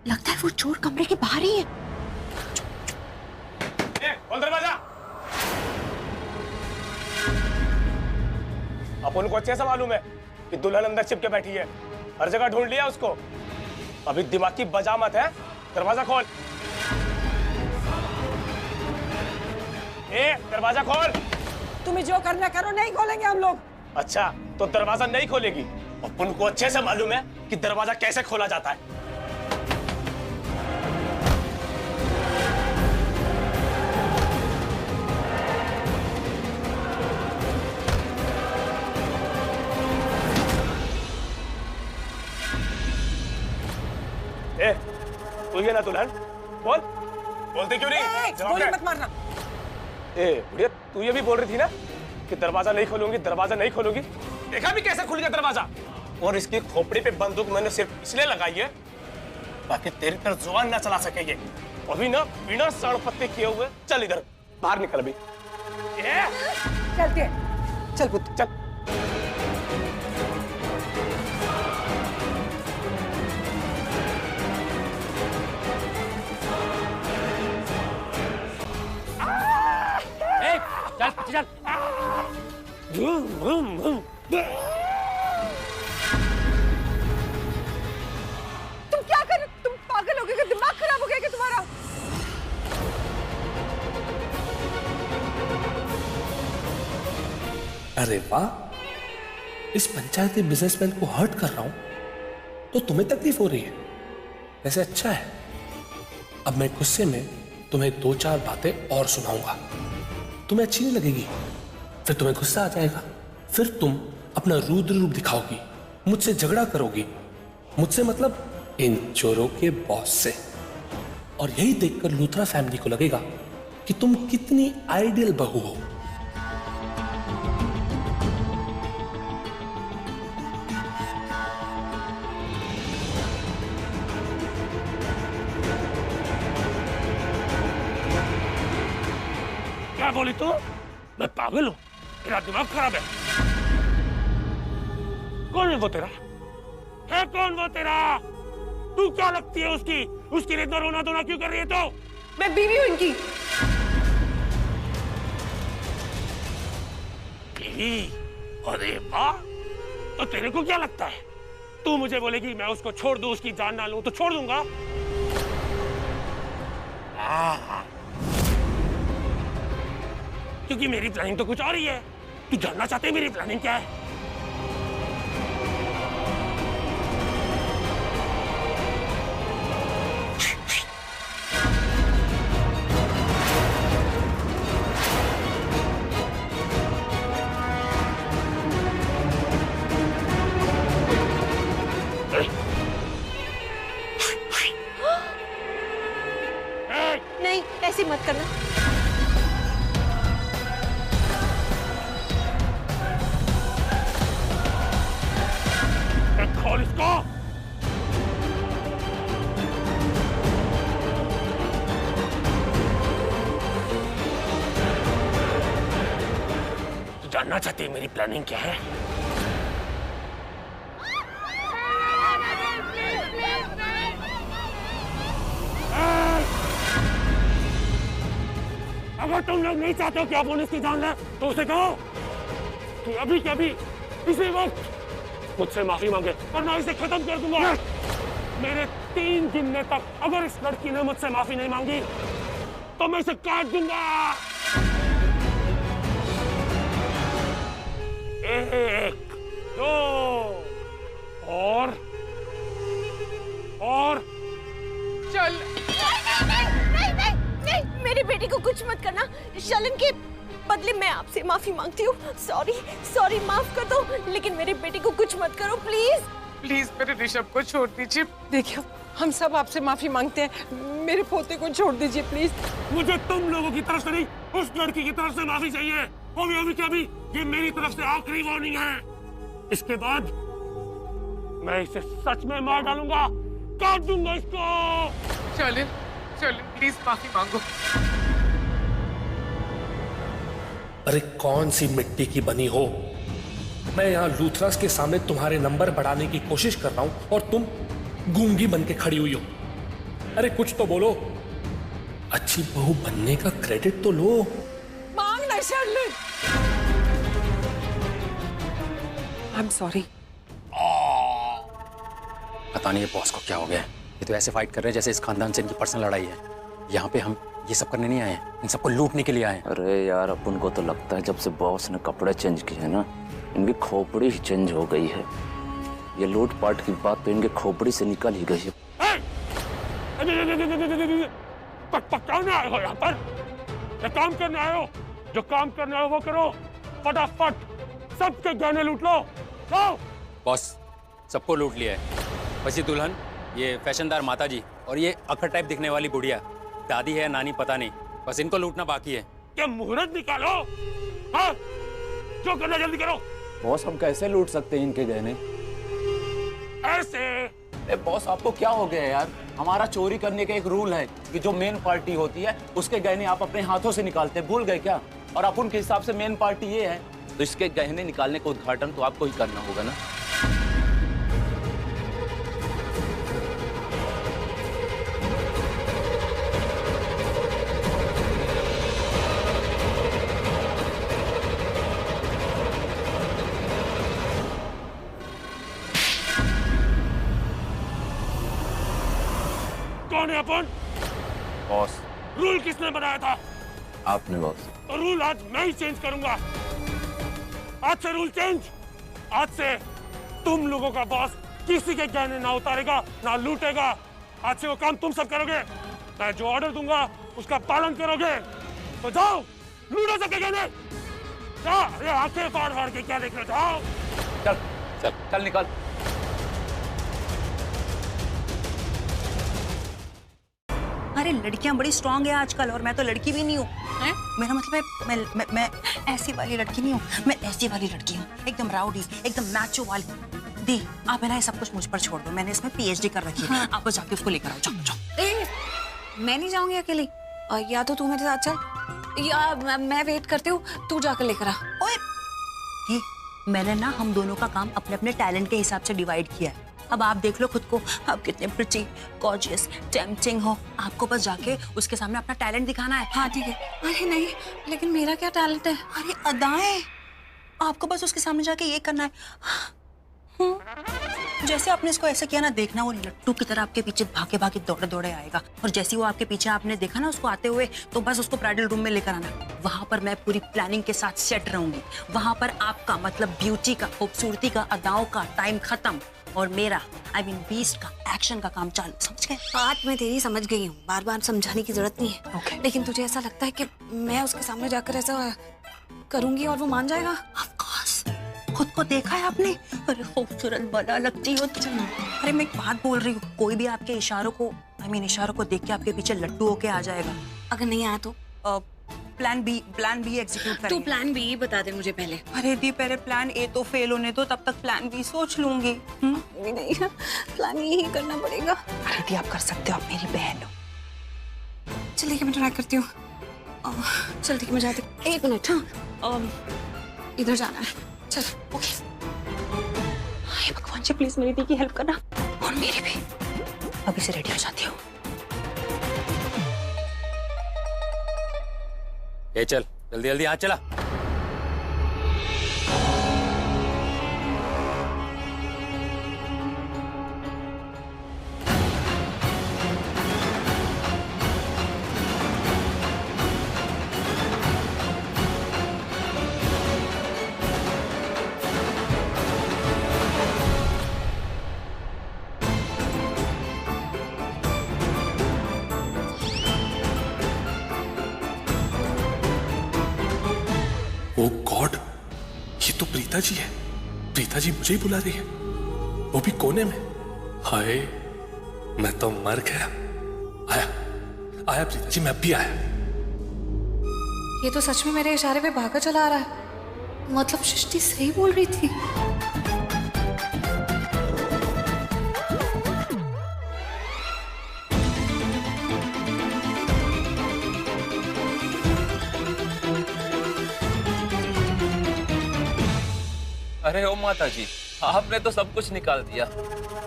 Speaker 6: लगता है वो चोर कमरे के बाहर ही है।
Speaker 12: खोल दरवाजा। अपन को अच्छे से मालूम है कि दुल्हन अंदर छिप के बैठी है, हर जगह ढूंढ लिया उसको। अभी दिमाग की बजा मत है, दरवाजा खोल। दरवाजा खोल।
Speaker 5: तुम्हें जो करना करो, नहीं खोलेंगे हम लोग।
Speaker 12: अच्छा, तो दरवाजा नहीं खोलेगी? अपन को अच्छे से मालूम है कि दरवाजा कैसे खोला जाता है। तू ये ना दुल्हन, बोल, बोलते क्यों नहीं?
Speaker 5: गोली मत मारना।
Speaker 12: बुढ़िया, तू ये भी बोल रही थी ना कि दरवाजा नहीं खोलूंगी, दरवाजा नहीं खोलूंगी। देखा भी कैसे खुल गया दरवाजा। और इसकी खोपड़ी पे बंदूक मैंने सिर्फ इसलिए लगाई है ताकि तेरी तरफ जुबान ना चला सके ये। अभी ना बिना साड़ पत्ते किए हुए चल इधर बाहर निकल। अभी
Speaker 2: चलते हैं। चल पुत्र चल।
Speaker 17: चल चल।
Speaker 2: तुम क्या कर रहे? तुम पागल हो गए? दिमाग खराब हो गया क्या तुम्हारा?
Speaker 12: अरे वाह, इस पंचायती बिजनेसमैन को हर्ट कर रहा हूं तो तुम्हें तकलीफ हो रही है। वैसे अच्छा है, अब मैं गुस्से में तुम्हें 2-4 बातें और सुनाऊंगा। तुम्हें अच्छी नहीं लगेगी, फिर तुम्हें गुस्सा आ जाएगा, फिर तुम अपना रुद्र रूप दिखाओगी, मुझसे झगड़ा करोगी। मुझसे मतलब इन चोरों के बॉस से। और यही देखकर लूथरा फैमिली को लगेगा कि तुम कितनी आइडियल बहू हो।
Speaker 17: क्या बोली तू? मैं पागल हूं? तेरा दिमाग खराब है। कौन है वो तेरा? है कौन वो तेरा? तू क्या लगती है उसकी? उसके लिए इतना रोना धोना क्यों कर रही है? तो
Speaker 2: मैं बीवी हूं इनकी।
Speaker 17: बीवी? अरे वाह, तो तेरे को क्या लगता है तू मुझे बोलेगी मैं उसको छोड़ दूं, उसकी जान ना लूं तो छोड़ दूंगा? क्योंकि मेरी प्लानिंग तो कुछ और ही है। तू जानना चाहते है मेरी प्लानिंग क्या है?
Speaker 6: नहीं, ऐसे मत करना।
Speaker 17: खोल इसको। तू जानना चाहती है मेरी प्लानिंग क्या है? अगर तुम लोग नहीं चाहते हो कि आप इसकी जान ले तो उसे कहो कि अभी के अभी इसी वक्त मुझसे माफी मांगे वरना इसे खत्म कर दूंगा। मेरे 3 गिनने तक अगर इस लड़की ने मुझसे माफी नहीं मांगी तो मैं इसे काट दूंगा। 1, 2 और
Speaker 6: चल। नहीं, मेरी बेटी को कुछ मत करना। शलन के बदले मैं आपसे माफी मांगती हूँ। सॉरी, माफ कर दो, लेकिन मेरी बेटी को कुछ मत करो प्लीज।
Speaker 1: प्लीज मेरे ऋषभ को छोड़ दीजिए।
Speaker 2: देखिए, हम सब आपसे माफी मांगते हैं। मेरे पोते को छोड़ दीजिए प्लीज।
Speaker 17: मुझे तुम लोगों की तरफ से नहीं, उस लड़की की तरफ से माफी चाहिए। अभी क्या भी, ये मेरी तरफ से आखिरी वार्निंग है। इसके बाद मैं इसे सच में मार डालूंगा, काट दूंगा इसको।
Speaker 1: चलिए प्लीज माफी मांगो।
Speaker 12: अरे कौन सी मिट्टी की बनी हो? मैं यहाँ लूथरास के सामने तुम्हारे नंबर बढ़ाने की कोशिश कर रहा हूं और तुम गूंगी बन के खड़ी हुई हो। अरे कुछ तो बोलो, अच्छी बहू बनने का क्रेडिट तो लो।
Speaker 2: मांगना शर्लिन। I am sorry.
Speaker 14: पता नहीं ये बॉस को क्या हो गया है। ये तो ऐसे फाइट कर रहे हैं जैसे इस खानदान से इनकी पर्सनल लड़ाई है। यहाँ पे हम ये सब करने नहीं आए हैं, इन सबको लूटने के लिए आए हैं।
Speaker 20: अरे यार, अपन को तो लगता है जब से बॉस ने कपड़े चेंज किए हैं ना, इनकी खोपड़ी ही चेंज हो गई है। ये लूटपाट की बात तो इनके खोपड़ी से निकल ही गई है।
Speaker 17: पक्का आए हो यहाँ पर? ये काम करने आए हो? जो काम करने आए हो वो करो, फटाफट सबके गहने लूट लो।
Speaker 14: बॉस सबको लूट लिया है, बस ये दुल्हन, ये फैशनदार माता जी और ये अखर टाइप दिखने वाली बुढ़िया, दादी है नानी पता नहीं, बस इनको लूटना बाकी है।
Speaker 17: क्या मुहूर्त निकालो? हाँ? जो करना जल्दी करो।
Speaker 20: बॉस हम कैसे लूट सकते हैं इनके गहने?
Speaker 17: ऐसे
Speaker 14: अरे बॉस आपको क्या हो गया यार? हमारा चोरी करने का एक रूल है कि जो मेन पार्टी होती है उसके गहने आप अपने हाथों से निकालते हैं, भूल गए क्या? और अपन के हिसाब से मेन पार्टी ये है, तो इसके गहने निकालने का उद्घाटन तो आपको ही करना होगा ना।
Speaker 17: कौन है अपन?
Speaker 14: बॉस।
Speaker 17: रूल किसने बनाया था?
Speaker 14: आपने बॉस।
Speaker 17: तो रूल आज मैं ही चेंज करूंगा। आज से रूल चेंज। आज से तुम लोगों का बॉस किसी के गहने ना उतारेगा ना लूटेगा। आज से वो काम तुम सब करोगे। मैं जो ऑर्डर दूंगा उसका पालन करोगे। तो जाओ लूटो सबके गहने। जाओ, अरे आंखें फाड़ फाड़ के क्या देख रहे हो? जाओ।
Speaker 14: चल चल चल निकाल।
Speaker 11: अरे लड़कियां बड़ी स्ट्रांग है आजकल, और मैं तो लड़की भी नहीं हूँ। मेरा मतलब है मैं ऐसी वाली लड़की नहीं हूँ, मैं ऐसी वाली लड़की हूँ, एकदम राउडी, एकदम मैचो वाली। दी आप है ना ये सब कुछ मुझ पर छोड़ दो, मैंने इसमें पीएचडी कर रखी है। आप बस जाके उसको लेकर आओ। जाओ जाओ।
Speaker 8: मैं नहीं जाऊंगी अकेली, या तो तू मेरे साथ चल या मैं वेट करती हूँ, तू जाकर लेकर आ।
Speaker 11: ओए दी, मैंने ना हम दोनों का काम अपने अपने टैलेंट के हिसाब से डिवाइड किया है। अब आप देख लो खुद को, आप कितने प्रिटी, गॉर्जियस, टेम्पटिंग हो। आपको बस जाके उसके सामने अपना टैलेंट दिखाना है।
Speaker 8: हाँ ठीक है। अरे नहीं, लेकिन मेरा क्या टैलेंट है?
Speaker 11: अरे अदाएं, आपको बस उसके सामने जाके ये करना है। जैसे आपने इसको ऐसे किया ना, देखना वो लट्टू की तरह आपके पीछे भागे भागे दौड़े दौड़े आएगा, और जैसे वो आपके पीछे आपने देखा ना उसको आते हुए, तो बस उसको ब्राइडल रूम में लेकर आना। वहां पर मैं पूरी प्लानिंग के साथ सेट रहूंगी। वहां पर आपका मतलब ब्यूटी का, खूबसूरती का, अदाओं का टाइम खत्म, और मेरा बीस्ट का, एक्शन का काम चालू। समझ गए?
Speaker 8: बात मैं तेरी समझ गई हूँ, बार बार समझाने की जरूरत नहीं है।
Speaker 11: Okay.
Speaker 8: लेकिन तुझे ऐसा लगता है कि मैं उसके सामने जाकर ऐसा करूंगी और वो मान जाएगा?
Speaker 11: Of course. खुद को देखा है आपने? अरे खूबसूरत बड़ा लगती हो। अरे मैं एक बात बोल रही हूँ, कोई भी आपके इशारों को इशारों को देख के आपके पीछे लट्टू होके आ जाएगा।
Speaker 8: अगर नहीं आया तो
Speaker 11: प्लान बी एग्जीक्यूट करेंगे।
Speaker 8: तू प्लान बी बता दे मुझे पहले।
Speaker 11: अरे दी पहले प्लान ए तो फेल होने दो, तब तक प्लान बी सोच लूंगी।
Speaker 8: नहीं, प्लान ए ही करना पड़ेगा।
Speaker 11: अरे दी आप कर सकते हो, आप मेरी बहन हो।
Speaker 8: चल ठीक है, मैं ट्राई करती हूँ। चल ठीक है, मैं जाती हूँ। 1 मिनट। हाँ, इधर जाना है। चल
Speaker 11: ओके। हाय भगवान जी, प्लीज मेरी दी की हेल्प करना, और मेरी भी। अभी से रेडी हो जाती हूँ।
Speaker 14: ए चल जल्दी जल्दी, आ चला।
Speaker 12: ओ गॉड, ये तो प्रीता जी है। प्रीता जी मुझे ही बुला रही है, वो भी कोने में। हाय, मैं तो मर गया। आया आया प्रीता जी, मैं भी आया।
Speaker 8: ये तो सच में मेरे इशारे पे भागा चला आ रहा है। मतलब सृष्टि सही बोल रही थी।
Speaker 14: अरे ओ माता जी, आपने तो सब कुछ निकाल दिया,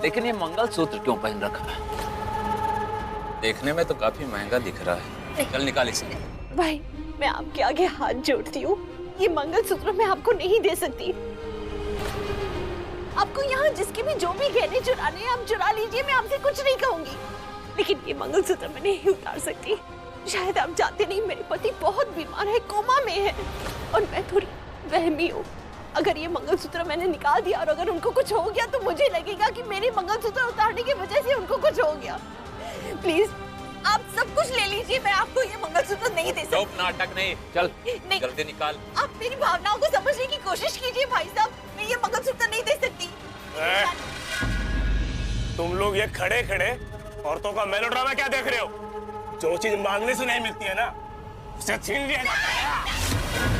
Speaker 14: लेकिन ये मंगलसूत्र क्यों पहन रखा है? देखने में तो काफी महंगा दिख रहा है। चल निकाल इसे।
Speaker 6: भाई, मैं आपके आगे हाथ जोड़ती हूँ, ये मंगलसूत्र मैं आपको नहीं दे सकती। आपको यहाँ जिसके भी जो भी गहने चुराने हैं आप चुरा लीजिए, मैं आपसे कुछ नहीं कहूंगी, लेकिन ये मंगलसूत्र मैं नहीं उतार सकती। शायद आप जानते नहीं, मेरे पति बहुत बीमार है, कोमा में है, और मैं थोड़ी वहमी हूँ। अगर ये मंगलसूत्र मैंने निकाल दिया और अगर उनको कुछ हो गया तो मुझे लगेगा कि मेरे मंगलसूत्र उतारने की वजह से उनको कुछ हो गया। प्लीज आप सब कुछ ले लीजिए, मैं आपको ये मंगलसूत्र नहीं दे सकती।
Speaker 14: नाटक नहीं, चल
Speaker 6: नहीं,
Speaker 14: जल्दी निकाल।
Speaker 6: आप मेरी भावनाओं को समझने की कोशिश कीजिए भाई साहब, मैं ये मंगलसूत्र नहीं दे सकती।
Speaker 17: तुम लोग ये खड़े खड़े औरतों का मेलोड्रामा क्या देख रहे हो? जो चीज मांगने से नहीं मिलती है ना, उसे छीन लिया जाता है।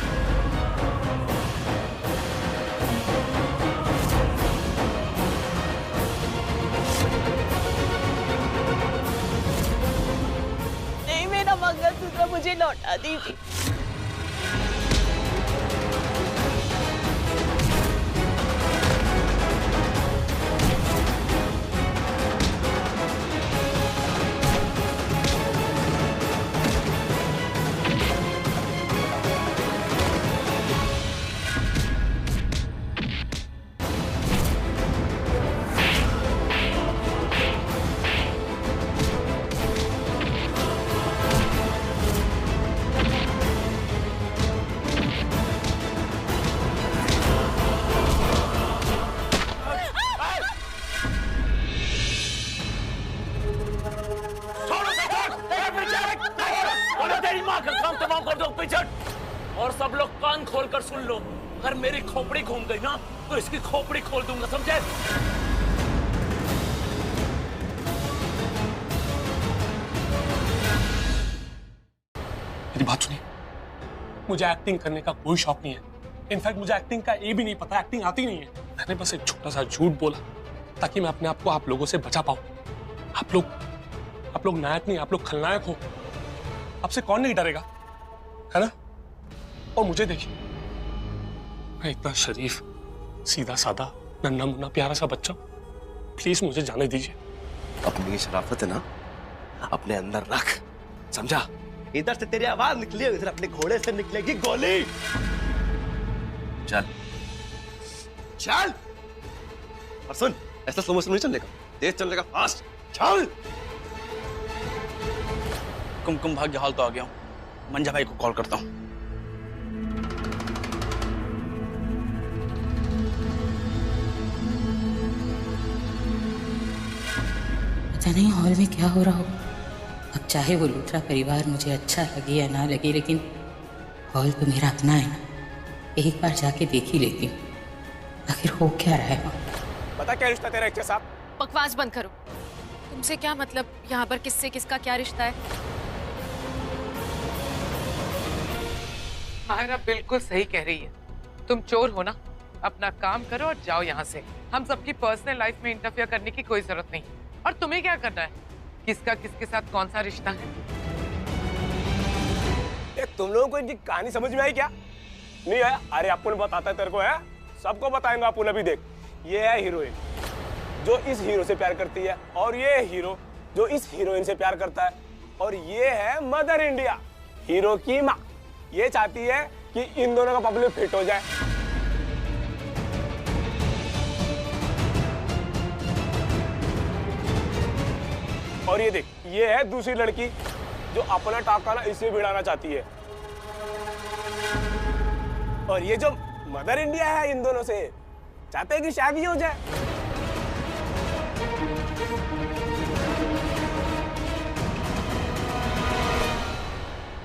Speaker 6: लौटा दीजिए।
Speaker 20: और सब लोग कान खोलकर सुन लो, अगर मेरी खोपड़ी घूम गई ना तो इसकी खोपड़ी खोल दूंगा, समझे?
Speaker 12: मेरी बात सुनिए, मुझे एक्टिंग करने का कोई शौक नहीं है। इनफैक्ट मुझे एक्टिंग का ये भी नहीं पता, एक्टिंग आती नहीं है। मैंने बस एक छोटा सा झूठ बोला ताकि मैं अपने आप को आप लोगों से बचा पाऊं। आप लोग नायक नहीं, आप लोग खलनायक हो। आपसे कौन नहीं डरेगा, है ना? और मुझे देखिए, मैं इतना शरीफ, सीधा साधा, नन्हा मुन्ना प्यारा सा बच्चा, प्लीज मुझे जाने दीजिए।
Speaker 19: अपनी ये शराफत है ना अपने अंदर रख, समझा? इधर से तेरी आवाज निकली है, इधर अपने घोड़े से निकलेगी गोली। चल चल, और सुन, ऐसा स्लो मोशन नहीं चलने का, तेज चलने का, फास्ट चल।
Speaker 21: कुमकुम भाग्य हॉल तो आ गया हूँ, मंजा भाई को कॉल करता हूँ।
Speaker 22: पता नहीं हॉल में क्या हो रहा हो। अब चाहे वो लूथरा परिवार मुझे अच्छा लगे या ना लगे, लेकिन हॉल तो मेरा अपना है ना। एक बार जाके देख ही लेती हूँ आखिर हो क्या रहा है।
Speaker 12: बता क्या रिश्ता तेरा इसके साथ?
Speaker 3: बकवास बंद करो। तुमसे क्या मतलब, यहाँ पर किससे किसका क्या रिश्ता है?
Speaker 1: माहिरा बिल्कुल सही कह रही है। तुम चोर हो ना, अपना काम करो और जाओ यहाँ से। हम सबकी पर्सनल लाइफ में इंटरफेयर करने की कोई जरूरत नहीं। और तुम्हें क्या करना है, किसका किसके साथ कौन सा रिश्ता है?
Speaker 12: तुम लोगों को इनकी कहानी समझ में आई क्या? नहीं आया? अरे अपन बताता है तेरे को, है सबको बताएंगे अपन। अभी देख, ये है हीरोइन जो इस हीरो से प्यार करती है, और ये हीरो जो इस हीरोइन से प्यार करता है, और ये है मदर इंडिया, हीरो की माँ। ये चाहती है कि इन दोनों का पब्लिक फिट हो जाए। और ये देख, ये है दूसरी लड़की जो अपना टाका ना इसे भिड़ाना चाहती है। और ये जो मदर इंडिया है, इन दोनों से चाहते हैं कि शादी हो जाए।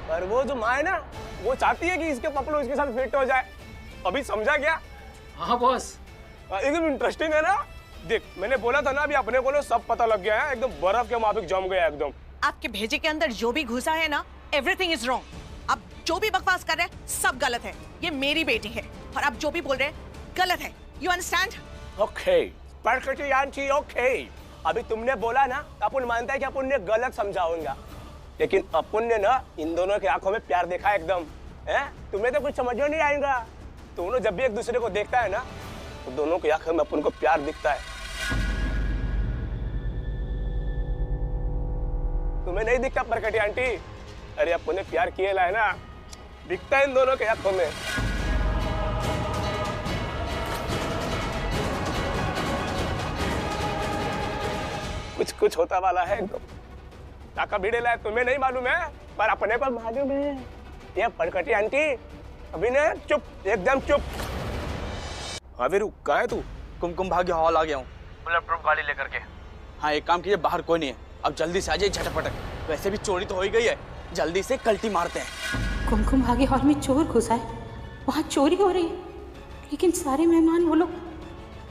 Speaker 12: पर वो जो माँ है ना, वो चाहती है कि इसके पपलू इसके साथ फिट हो जाए। अभी समझा क्या?
Speaker 21: हाँ बॉस,
Speaker 12: एकदम इंटरेस्टिंग है ना। देख, मैंने बोला था ना, अभी अपने को सब पता लग गया है, एकदम बर्फ के माफिक जम गया एकदम।
Speaker 5: आपके भेजे के अंदर जो भी घुसा है ना, एवरीथिंग इज रॉन्ग। आप जो भी बकवास कर रहे हैं सब गलत है। ये मेरी बेटी है और आप जो भी बोल रहे हैं गलत है। You understand?
Speaker 12: Okay, perfectly aunty, okay. अभी तुमने बोला ना, अपन मानता है कि अपन ने गलत समझा होगा, लेकिन अपन ने ना इन दोनों की आंखों में प्यार देखा एकदम, है? तुम्हें तो कुछ समझ में नहीं आएगा। दोनों जब भी एक दूसरे को देखता है ना, तो दोनों की आंखों में अपन को प्यार दिखता है। तुम्हें नहीं दिखता प्रकटी आंटी? अरे अपन ने प्यार किया है ना, दिखता है इन दोनों के आंखों में। कुछ कुछ होता वाला है एकदम। टाका भिड़ेला है, तुम्हें नहीं मालूम है, पर अपने को मालूम है। ये प्रकटी आंटी अभी ने चुप, एकदम चुप।
Speaker 21: हाँ वीरू, कहाँ है तू? कुमकुम भाग्य हॉल आ गया हूँ, बुलेट प्रूफ गाड़ी लेकर के। हाँ एक काम कीजिए, बाहर कोई नहीं है, अब जल्दी से आ जाइए झटपटक। वैसे भी चोरी तो हो ही गई है, जल्दी से कल्टी मारते हैं।
Speaker 22: कुमकुम भाग्य हॉल में चोर घुसा है, वहाँ चोरी हो रही है, लेकिन सारे मेहमान वो लोग,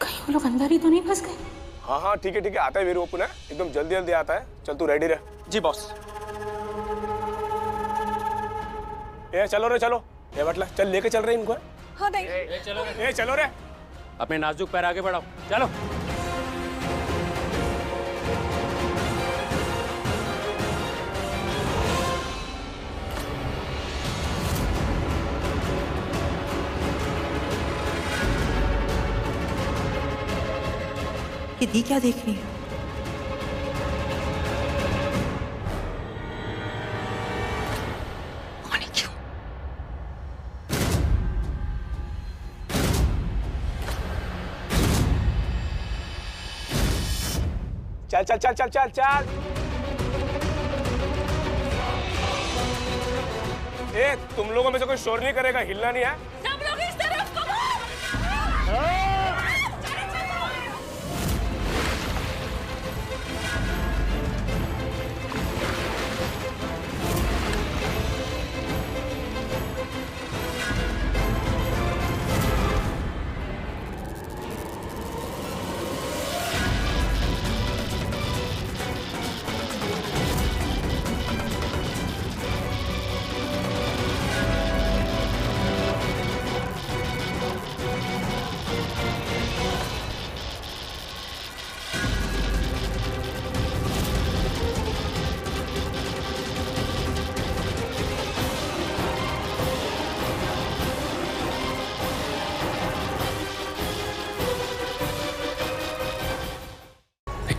Speaker 22: कहीं वो लोग अंदर ही तो नहीं फंस गए?
Speaker 12: हाँ हाँ ठीक है, आता है वीरू, अपन एकदम जल्दी जल्दी आता है। चल तू रेडी रह।
Speaker 21: जी बॉस।
Speaker 12: ये चलो रे, चलो ये बटला, चल लेके चल रहे इनको।
Speaker 5: हाँ नहीं,
Speaker 12: ये चलो रे,
Speaker 14: अपने नाजुक पैर आगे बढ़ाओ, चलो।
Speaker 22: कि दी क्या देख रही है?
Speaker 17: चल चल चल चल चल चल। ए, तुम लोगों में से कोई शोर नहीं करेगा, हिलना नहीं है।
Speaker 6: सब लोग इस तरफ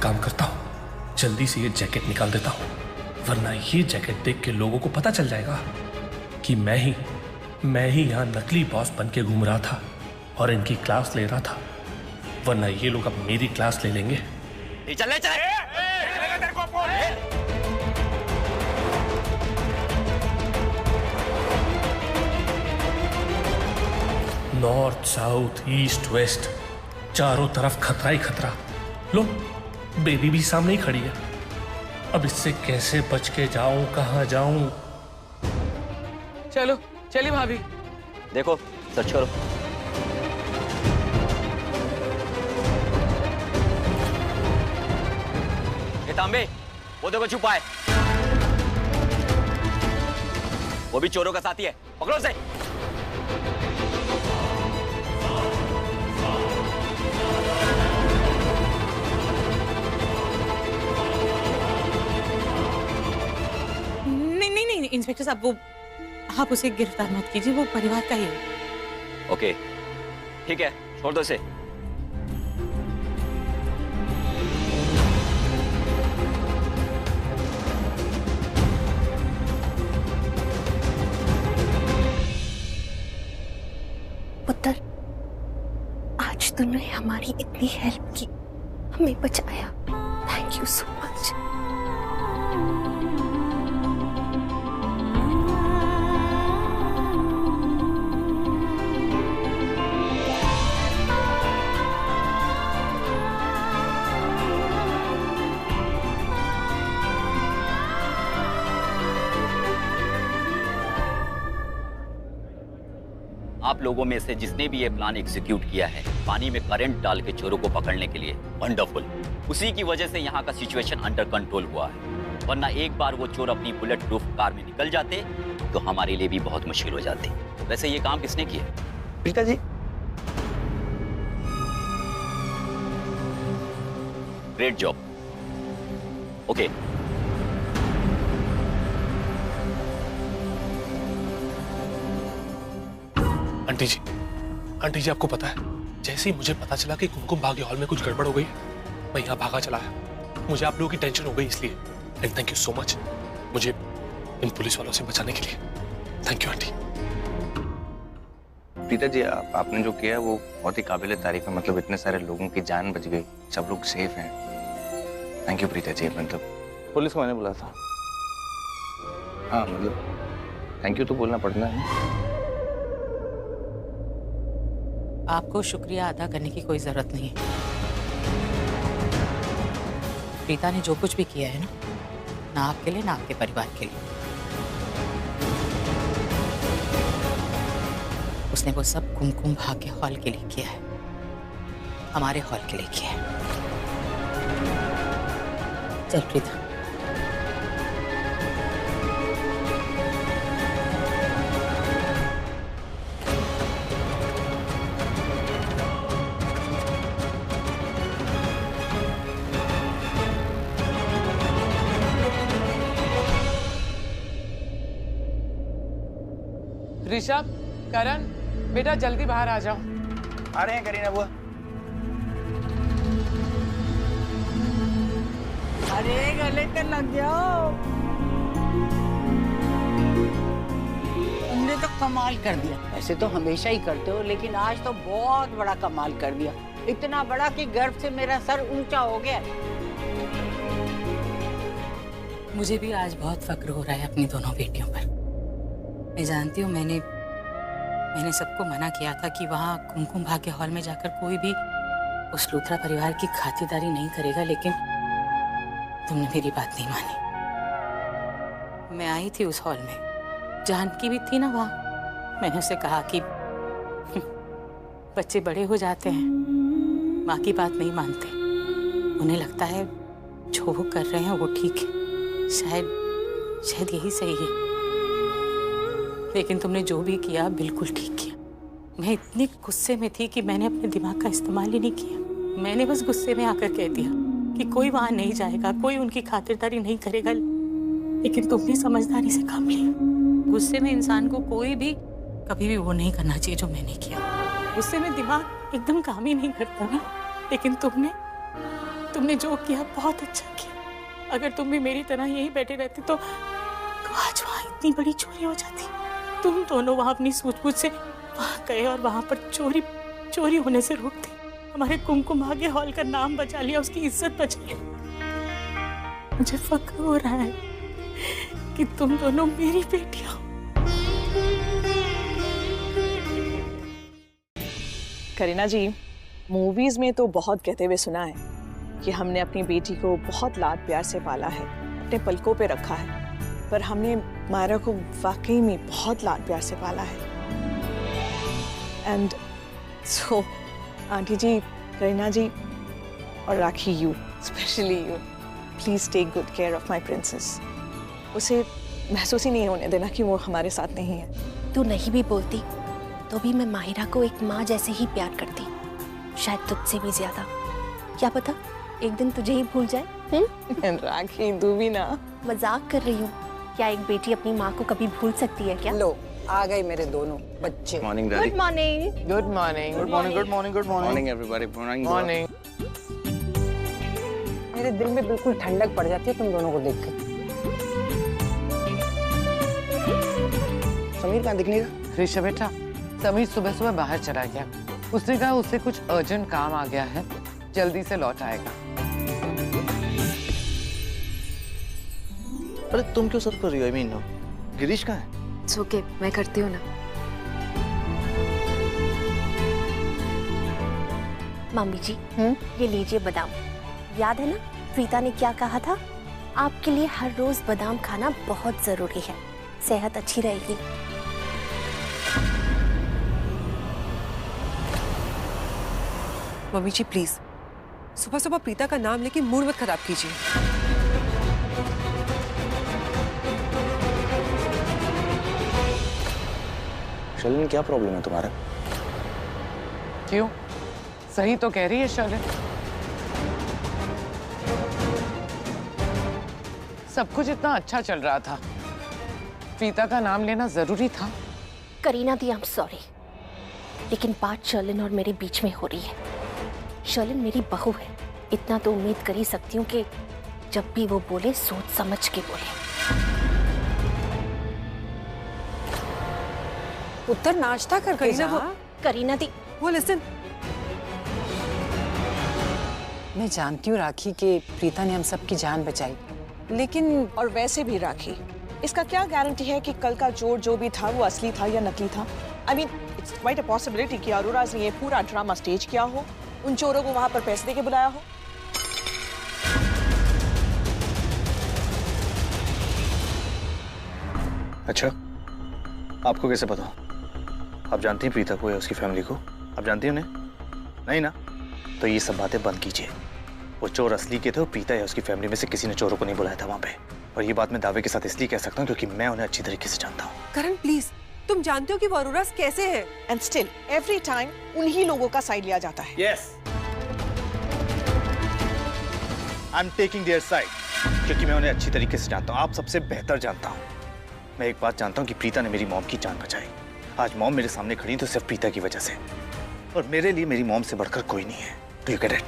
Speaker 12: काम करता हूं, जल्दी से ये जैकेट निकाल देता हूं, वरना ये जैकेट देख के लोगों को पता चल जाएगा कि मैं ही यहां नकली बॉस बन के घूम रहा था और इनकी क्लास ले रहा था, वरना ये लोग अब मेरी क्लास ले लेंगे।
Speaker 21: चले चले।
Speaker 12: नॉर्थ साउथ ईस्ट वेस्ट चारों तरफ खतरा ही खतरा। लो, बेबी भी सामने ही खड़ी है। अब इससे कैसे बच के जाऊं, कहां जाऊं?
Speaker 1: चलो चलिए भाभी।
Speaker 21: देखो सर्च करो। ये तांबे, वो देखो छुपा है, वो भी चोरों का साथी है, पकड़ो उसे।
Speaker 22: नहीं इंस्पेक्टर साहब, वो आप उसे गिरफ्तार मत कीजिए, वो परिवार का ही है।
Speaker 21: ओके ठीक है, छोड़ दो इसे।
Speaker 8: पुत्र, आज तुमने हमारी इतनी हेल्प की, हमें बचाया, थैंक यू सो मच।
Speaker 21: आप लोगों में से जिसने भी ये प्लान एग्जीक्यूट किया है, पानी में करंट डाल के चोरों को पकड़ने के लिए, वंडरफुल। उसी की वजह से यहाँ का सिचुएशन अंडर कंट्रोल हुआ है, वरना एक बार वो चोर अपनी बुलेट प्रूफ कार में निकल जाते तो हमारे लिए भी बहुत मुश्किल हो जाती। वैसे ये काम किसने किया?
Speaker 4: Preeta ji.
Speaker 21: Great job. Okay,
Speaker 12: aunty ji आपको पता है, जैसे ही मुझे पता चला कि कुमकुम भाग्य हॉल में कुछ गड़बड़ हो गई, मैं यहाँ भागा चला आया। मुझे आप लोगों की टेंशन हो गई इसलिए, and thank you so much मुझे इन पुलिस वालों से बचाने के लिए। Thank you aunty.
Speaker 4: Preeta ji, आपने जो किया वो बहुत ही काबिल तारीफ है। मतलब इतने सारे लोगों की जान बच गई, सब लोग सेफ हैं। Thank you Preeta ji. मतलब
Speaker 9: पुलिस को मैंने बुलाया था।
Speaker 4: हाँ, मतलब थैंक यू तो बोलना पड़ना है।
Speaker 22: आपको शुक्रिया अदा करने की कोई जरूरत नहीं है। प्रीता ने जो कुछ भी किया है ना आपके लिए ना आपके परिवार के लिए, उसने वो सब कुमकुम भाग्य हॉल के लिए किया है, हमारे हॉल के लिए किया है। चल प्रीता।
Speaker 1: ऋषभ, करण, बेटा जल्दी बाहर आ जाओ।
Speaker 4: आ रहे हैं करीना बुआ।
Speaker 10: अरे गले पे लग जाओ। तुमने तो कमाल कर दिया। ऐसे तो हमेशा ही करते हो, लेकिन आज तो बहुत बड़ा कमाल कर दिया। इतना बड़ा कि गर्व से मेरा सर ऊंचा हो गया।
Speaker 22: मुझे भी आज बहुत फक्र हो रहा है अपनी दोनों बेटियों पर। मैं जानती हूँ मैंने सबको मना किया था कि वहाँ कुमकुम भाग्य हॉल में जाकर कोई भी उस लूथरा परिवार की खातिरदारी नहीं करेगा, लेकिन तुमने मेरी बात नहीं मानी। मैं आई थी उस हॉल में, जानकी भी थी ना वहाँ। मैंने उसे कहा कि बच्चे बड़े हो जाते हैं, माँ की बात नहीं मानते, उन्हें लगता है जो वो कर रहे हैं वो ठीक है, शायद यही सही है। लेकिन तुमने जो भी किया बिल्कुल ठीक किया। मैं इतनी गुस्से में थी कि मैंने अपने दिमाग का इस्तेमाल ही नहीं किया। मैंने बस गुस्से में आकर कह दिया कि कोई वहां नहीं जाएगा, कोई उनकी खातिरदारी नहीं करेगा। लेकिन तुमने समझदारी से काम लिया। गुस्से में इंसान को कोई भी कभी भी वो नहीं करना चाहिए जो मैंने किया। गुस्से में दिमाग एकदम काम ही नहीं करता ना। लेकिन तुमने जो किया बहुत अच्छा किया। अगर तुम भी मेरी तरह यहीं बैठे रहते तो आज वहाँ इतनी बड़ी चोरी हो जाती। तुम दोनों वहाँ अपनी सूझबूझ से वहाँ गए और वहाँ पर चोरी होने से रोकते। हमारे कुमकुम भाग्य हॉल का नाम बचा लिया, उसकी इज्जत बचा ली। मुझे फक्र हो रहा है कि तुम दोनों मेरी बेटियां हो।
Speaker 5: करीना जी, मूवीज में तो बहुत कहते हुए सुना है कि हमने अपनी बेटी को बहुत लाड प्यार से पाला है, अपने पलकों पे रखा है, पर हमने मायरा को वाकई में बहुत लाड प्यार से पाला है। And so aunty ji, Kareena ji और Rakhi, you specially you, please take good care of my princess. उसे महसूस ही नहीं होने देना कि वो हमारे साथ नहीं है।
Speaker 6: तू नहीं भी बोलती तो भी मैं माहिरा को एक माँ जैसे ही प्यार करती, शायद तुझसे भी ज्यादा। क्या पता एक दिन तुझे ही भूल जाए।
Speaker 5: राखी, तू भी ना।
Speaker 6: मजाक कर रही हूँ। क्या एक बेटी अपनी माँ को कभी भूल सकती है क्या?
Speaker 10: लो, आ गए मेरे दोनों बच्चे।
Speaker 4: Morning daddy.
Speaker 6: Good morning.
Speaker 1: Good morning.
Speaker 4: Good morning. Good morning. Good morning everybody. Morning.
Speaker 1: Morning.
Speaker 10: मेरे दिल में बिल्कुल ठंडक पड़ जाती है तुम दोनों को देख के।
Speaker 4: समीर कहाँ दिख नहीं रहा?
Speaker 1: ऋषभ बेटा, समीर सुबह बाहर चला गया। उसने कहा उससे कुछ अर्जेंट काम आ गया है, जल्दी से लौट आएगा।
Speaker 4: अरे तुम क्यों सब कर रही हो? I mean, गिरीश कहाँ है?
Speaker 2: It's okay, मैं करती हूँ ना।
Speaker 6: मम्मी जी, ये लीजिए बादाम। याद है ना प्रीता ने क्या कहा था? आपके लिए हर रोज बादाम खाना बहुत जरूरी है, सेहत अच्छी रहेगी।
Speaker 2: मम्मी जी प्लीज, सुबह सुबह प्रीता का नाम लेके मूड मत खराब कीजिए।
Speaker 4: शर्लिन, क्या प्रॉब्लम है तुम्हारा?
Speaker 1: क्यों? सही तो कह रही है शर्लिन। सब कुछ इतना अच्छा चल रहा था, प्रीता का नाम लेना जरूरी था?
Speaker 6: करीना दी, आई एम सॉरी, लेकिन बात शर्लिन और मेरे बीच में हो रही है। शर्लिन मेरी बहू है, इतना तो उम्मीद कर ही सकती हूँ कि जब भी वो बोले सोच समझ के बोले।
Speaker 2: उत्तर नाश्ता कर
Speaker 6: करीना दी,
Speaker 2: वो लिसन।
Speaker 10: मैं जानती हूँ राखी कि प्रीता ने हम सबकी जान बचाई, लेकिन
Speaker 5: और वैसे भी राखी, इसका क्या गारंटी है कि कल का चोर जो भी था वो असली था या नकली था? I mean it's quite a possibility कि अरोरा ने ये पूरा ड्रामा स्टेज किया हो, उन चोरों को वहां पर पैसे देके बुलाया हो।
Speaker 4: अच्छा, आपको कैसे पता? आप जानती हैं प्रीता को या उसकी फैमिली को? आप जानती हैं उन्हें? नहीं ना? तो ये सब बातें बंद कीजिए। वो चोर असली के थे और प्रीता या उसकी फैमिली में से किसी ने चोरों को नहीं बुलाया था वहां पे। और ये बात मैं दावे के साथ इसलिए कह सकता हूँ क्योंकि मैं उन्हें अच्छी तरीके से जानता हूँ।
Speaker 2: करण प्लीज, तुम जानते हो कि वो अरोरा कैसे है?
Speaker 5: एंड स्टिल एवरी टाइम उन्हीं लोगों का साइड लिया जाता है।
Speaker 4: Yes. I'm taking their side क्योंकि मैं उन्हें अच्छी तरीके से जानता हूँ। आप सबसे बेहतर जानता हूँ। मैं एक बात जानता हूँ कि प्रीता ने मेरी मॉम की जान बचाई। आज मॉम मेरे सामने खड़ी तो सिर्फ प्रीता की वजह से, और मेरे लिए मेरी मॉम से बढ़कर कोई नहीं है। Do you get it?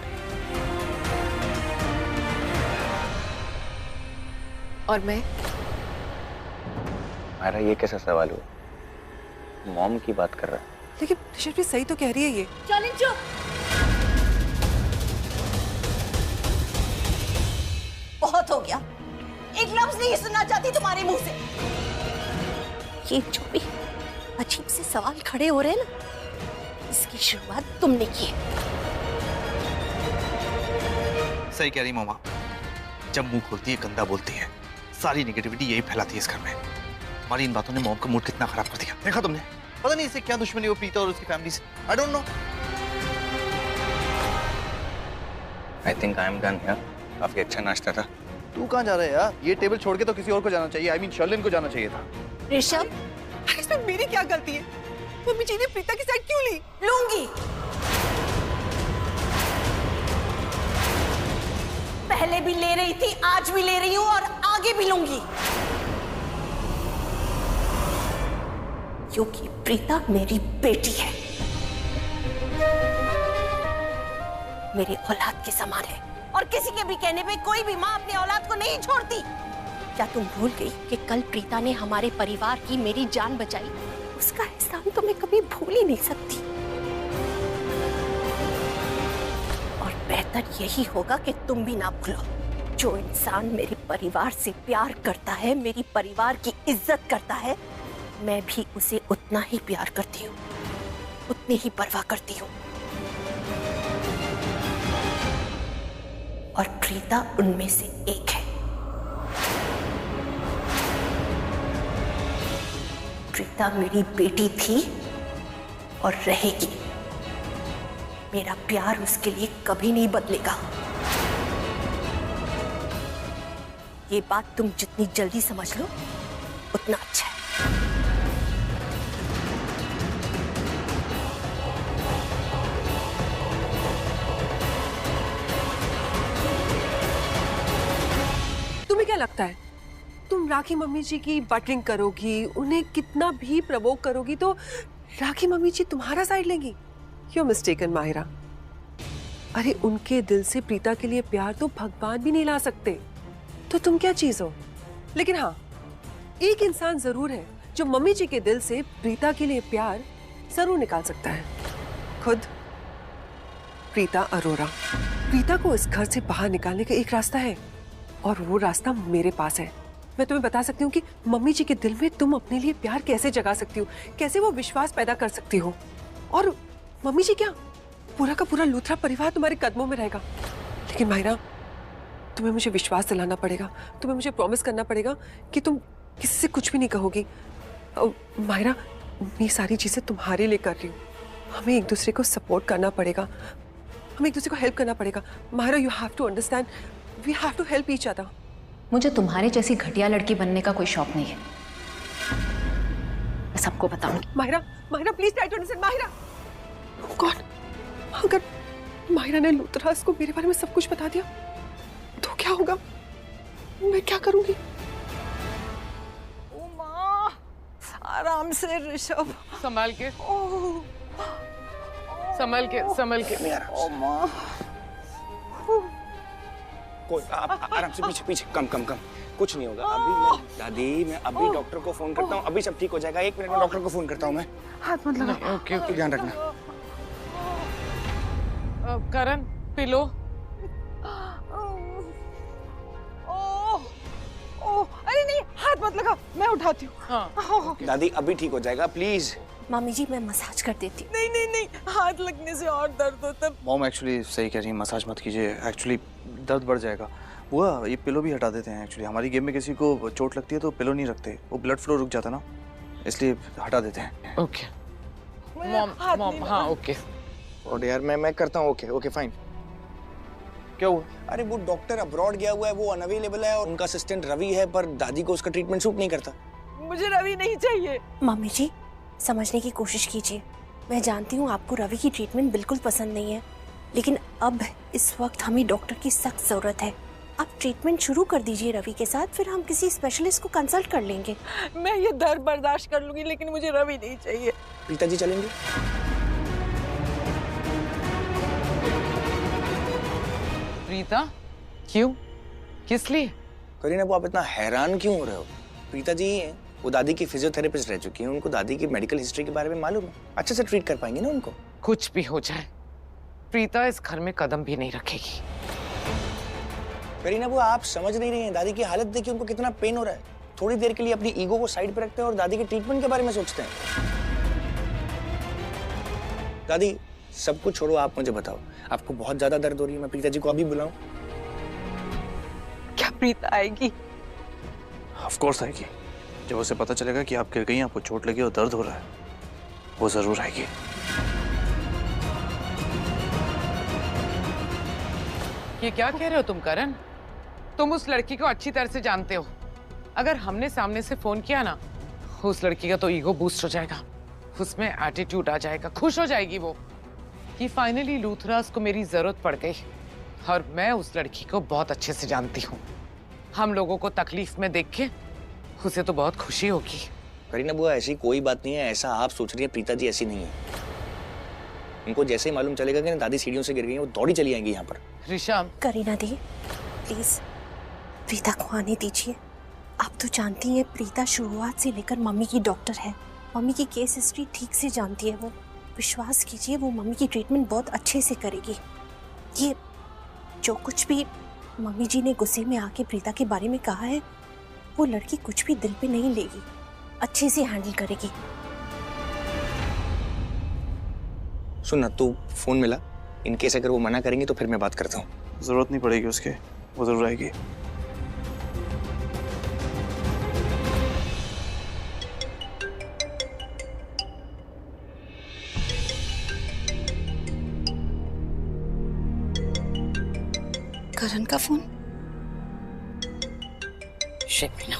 Speaker 2: और मैं?
Speaker 4: मायरा, ये कैसा सवाल हुआ? मॉम की बात कर रहा है।
Speaker 2: लेकिन ऋषभ भी सही तो कह रही है ये।
Speaker 6: चलें चुप। बहुत हो गया, एक लफ्ज नहीं सुनना चाहती तुम्हारे मुंह से। ये जो भी अजीब से सवाल खड़े हो रहे हैं ना, इसकी शुरुआत तुमने की है।
Speaker 19: सही कह रही मामा, जब मुंह खोलती है गंदा बोलती है, सारी नेगेटिविटी यही फैलाती है इस घर में। हमारी इन बातों ने मॉम का मूड कितना खराब कर दिया, देखा तुमने? पता नहीं इससे क्या दुश्मनी हो प्रीता और उसकी फैमिली से। I don't know.
Speaker 4: I think I am done here. काफी अच्छा नाश्ता था।
Speaker 19: तू कहाँ जा रहा है यार? ये टेबल छोड़ के तो किसी और को जाना चाहिए। आई मीन शर्लिन को जाना चाहिए था।
Speaker 6: ऋषभ,
Speaker 2: इसमें मेरी क्या गलती है? मम्मी जी ने प्रीता की साइड क्यों ली?
Speaker 6: लूंगी। पहले भी ले रही थी, आज भी ले रही हूं और आगे भी लूंगी, क्योंकि प्रीता मेरी बेटी है, मेरी औलाद के समान है। और किसी के भी कहने पे कोई भी माँ अपनी औलाद को नहीं छोड़ती। क्या तुम भूल गई कि कल प्रीता ने हमारे परिवार की मेरी जान बचाई? उसका एहसान तो मैं कभी भूल ही नहीं सकती। और बेहतर यही होगा कि तुम भी ना भूलो। जो इंसान मेरे परिवार से प्यार करता है, मेरी परिवार की इज्जत करता है, मैं भी उसे उतना ही प्यार करती हूँ, उतनी ही परवाह करती हूँ। और प्रीता उनमें से एक है। प्रीता मेरी बेटी थी और रहेगी। मेरा प्यार उसके लिए कभी नहीं बदलेगा। ये बात तुम जितनी जल्दी समझ लो उतना अच्छा है।
Speaker 2: तुम्हें क्या लगता है, तुम राखी मम्मी जी की बटरिंग करोगी, उन्हें कितना भी प्रवोक करोगी तो राखी मम्मी जी तुम्हारा साइड लेंगी? You are mistaken Mahira. अरे उनके दिल से प्रीता के लिए प्यार तो भगवान भी नहीं ला सकते, तो तुम क्या चीज हो? लेकिन हाँ, एक इंसान जरूर है जो मम्मी जी के दिल से प्रीता के लिए प्यार जरूर निकाल सकता है। खुद प्रीता अरोरा। प्रीता को इस घर से बाहर निकालने का एक रास्ता है और वो रास्ता मेरे पास है। मैं तुम्हें बता सकती हूँ कि मम्मी जी के दिल में तुम अपने लिए प्यार कैसे जगा सकती हो, कैसे वो विश्वास पैदा कर सकती हो। और मम्मी जी क्या, पूरा का पूरा लूथरा परिवार तुम्हारे कदमों में रहेगा। लेकिन मायरा, तुम्हें मुझे विश्वास दिलाना पड़ेगा, तुम्हें मुझे प्रॉमिस करना पड़ेगा कि तुम किसी से कुछ भी नहीं कहोगी। मायरा, ये सारी चीजें तुम्हारे लिए कर रही हूँ। हमें एक दूसरे को सपोर्ट करना पड़ेगा, हमें एक दूसरे को हेल्प करना पड़ेगा। Myra, you have to understand, we have to help each other.
Speaker 3: मुझे तुम्हारे जैसी घटिया लड़की बनने का कोई शौक नहीं है, मैं सबको बताऊंगी।
Speaker 2: Mahira, Mahira please try to understand. Mahira, God, अगर माहिरा ने लूथरास को मेरे बारे में सब कुछ बता दिया तो क्या होगा? मैं क्या करूंगी?
Speaker 5: ओ माँ, आराम से ऋषभ,
Speaker 1: संभाल के, संभल के, संभल के।
Speaker 5: ओ माँ,
Speaker 4: कोई आराम से, पीछे पीछे, कम कम कम, कुछ नहीं होगा। अभी दादी, मैं अभी डॉक्टर को फोन करता हूँ, अभी सब ठीक हो जाएगा। 1 मिनट में डॉक्टर को फोन करता हूँ मैं।
Speaker 5: हाथ मत लगा।
Speaker 1: ओके ओके,
Speaker 4: ध्यान रखना।
Speaker 1: करण, पिलो।
Speaker 5: अरे नहीं, हाथ मत लगा, मैं उठाती हूँ।
Speaker 1: हाँ।
Speaker 4: दादी अभी ठीक हो जाएगा, प्लीज।
Speaker 8: मामी जी, मैं मसाज कर देती हूँ।
Speaker 5: नहीं नहीं नहीं, हाथ लगने से और दर्द होता है।
Speaker 9: मॉम एक्चुअली सही कह रही है, मसाज मत कीजिए, एक्चुअली दर्द बढ़ जाएगा। वो ये पिलो भी हटा देते हैं। एक्चुअली हमारी गेम में किसी को चोट लगती है तो पिलो नहीं रखते, वो ब्लड फ्लो रुक जाता ना, इसलिए हटा देते हैं।
Speaker 1: ओके मॉम, हाँ ओके।
Speaker 4: और यार मैं करता हूँ। Okay okay fine. क्या हुआ? अरे वो डॉक्टर अब्रॉड गया हुआ है, वो अनअवेलेबल है और उनका असिस्टेंट रवि है, पर दादी को उसका ट्रीटमेंट सूट नहीं करता।
Speaker 5: मुझे रवि नहीं चाहिए।
Speaker 8: मामी जी, समझने की कोशिश कीजिए। मैं जानती हूँ आपको रवि की ट्रीटमेंट बिल्कुल पसंद नहीं है, लेकिन अब इस वक्त हमें डॉक्टर की सख्त जरूरत है। आप ट्रीटमेंट शुरू कर दीजिए रवि के साथ, फिर हम किसी स्पेशलिस्ट को कंसल्ट कर लेंगे।
Speaker 5: मैं ये दर्द बर्दाश्त कर लूंगी, लेकिन मुझे रवि नहीं चाहिए।
Speaker 4: प्रीता जी चलेंगे?
Speaker 1: प्रीता? क्यों? किस लिए?
Speaker 4: करीना वो आप इतना हैरान क्यों हो रहे हो? प्रीता जी ही हैं, वो दादी की फिजियोथेरेपिस्ट रह चुकी हैं, उनको दादी की मेडिकल हिस्ट्री के बारे में मालूम है, अच्छे से ट्रीट कर पाएंगे ना उनको।
Speaker 1: कुछ भी हो जाए प्रीता इस घर में कदम भी नहीं रखेगी।
Speaker 4: करीना वो आप समझ नहीं रही हैं, दादी की हालत देखिए, उनको कितना पेन हो रहा है। थोड़ी देर के लिए अपनी ईगो को साइड पे रखते हैं और दादी के ट्रीटमेंट के बारे में सोचते हैं। दादी सब कुछ छोड़ो, आप मुझे बताओ, आपको बहुत ज्यादा दर्द हो रही है? मैं प्रीता जी को अभी बुलाऊं?
Speaker 7: क्या प्रीता आएगी?
Speaker 9: ऑफ कोर्स आएगी। जब उसे पता चलेगा कि आप गिर गई, आपको चोट लगी और दर्द हो रहा है, वो जरूर आएगी।
Speaker 1: ये क्या कह रहे हो तुम करण? तुम उस लड़की को अच्छी तरह से जानते हो। अगर हमने सामने से फोन किया ना, उस लड़की का तो ईगो बूस्ट हो जाएगा, उसमें एटीट्यूड आ जाएगा, खुश हो जाएगी वो कि फाइनली लूथरास को मेरी जरूरत पड़ गई। और मैं उस लड़की को बहुत अच्छे से जानती हूँ। हम लोगों को तकलीफ में देख के उसे तो बहुत खुशी होगी।
Speaker 4: करीना बुआ ऐसी कोई बात नहीं है, ऐसा आप सोच रही हैं, प्रीता जी ऐसी नहीं है। उनको जैसे ही मालूम चलेगा कि दादी सीढ़ियों से गिर गई, वो दौड़ी चली आएंगी यहाँ पर।
Speaker 1: ऋषभ,
Speaker 6: करीना दी प्लीज प्रीता को आने दीजिए। आप तो जानती हैं प्रीता शुरुआत से लेकर मम्मी की डॉक्टर है, मम्मी की केस हिस्ट्री ठीक से जानती है वो। विश्वास कीजिए वो मम्मी की ट्रीटमेंट बहुत अच्छे से करेगी। ये जो कुछ भी मम्मी जी ने गुस्से में आके प्रीता के बारे में कहा है, वो लड़की कुछ भी दिल पे नहीं लेगी, अच्छे से हैंडल करेगी।
Speaker 4: सुनना, तू फोन मिला, इन केस अगर वो मना करेंगे तो फिर मैं बात करता हूँ।
Speaker 9: जरूरत नहीं पड़ेगी उसके, वो जरूर आएगी।
Speaker 8: करण का फोन?
Speaker 22: शबीना,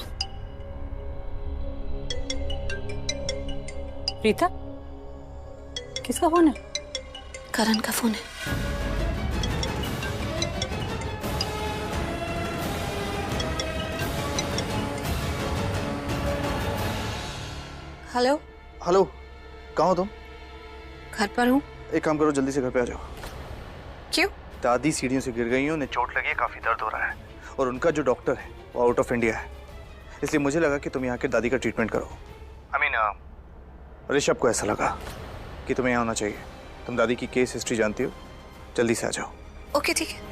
Speaker 22: प्रीता, किसका फोन है?
Speaker 8: करण का फोन है। हेलो।
Speaker 9: हेलो, कहाँ हो तुम?
Speaker 8: घर पर हूँ।
Speaker 9: एक काम करो, जल्दी से घर पे आ जाओ।
Speaker 8: क्यों?
Speaker 9: दादी सीढ़ियों से गिर गई हैं, उन्हें चोट लगी है, काफी दर्द हो रहा है, और उनका जो डॉक्टर है वो आउट ऑफ इंडिया है। इसलिए मुझे लगा कि तुम यहाँ के दादी का ट्रीटमेंट करो। ऋषभ को ऐसा लगा कि तुम्हें यहाँ आना चाहिए। तुम दादी की केस हिस्ट्री जानती हो, जल्दी से आ जाओ।
Speaker 8: ओके ठीक है।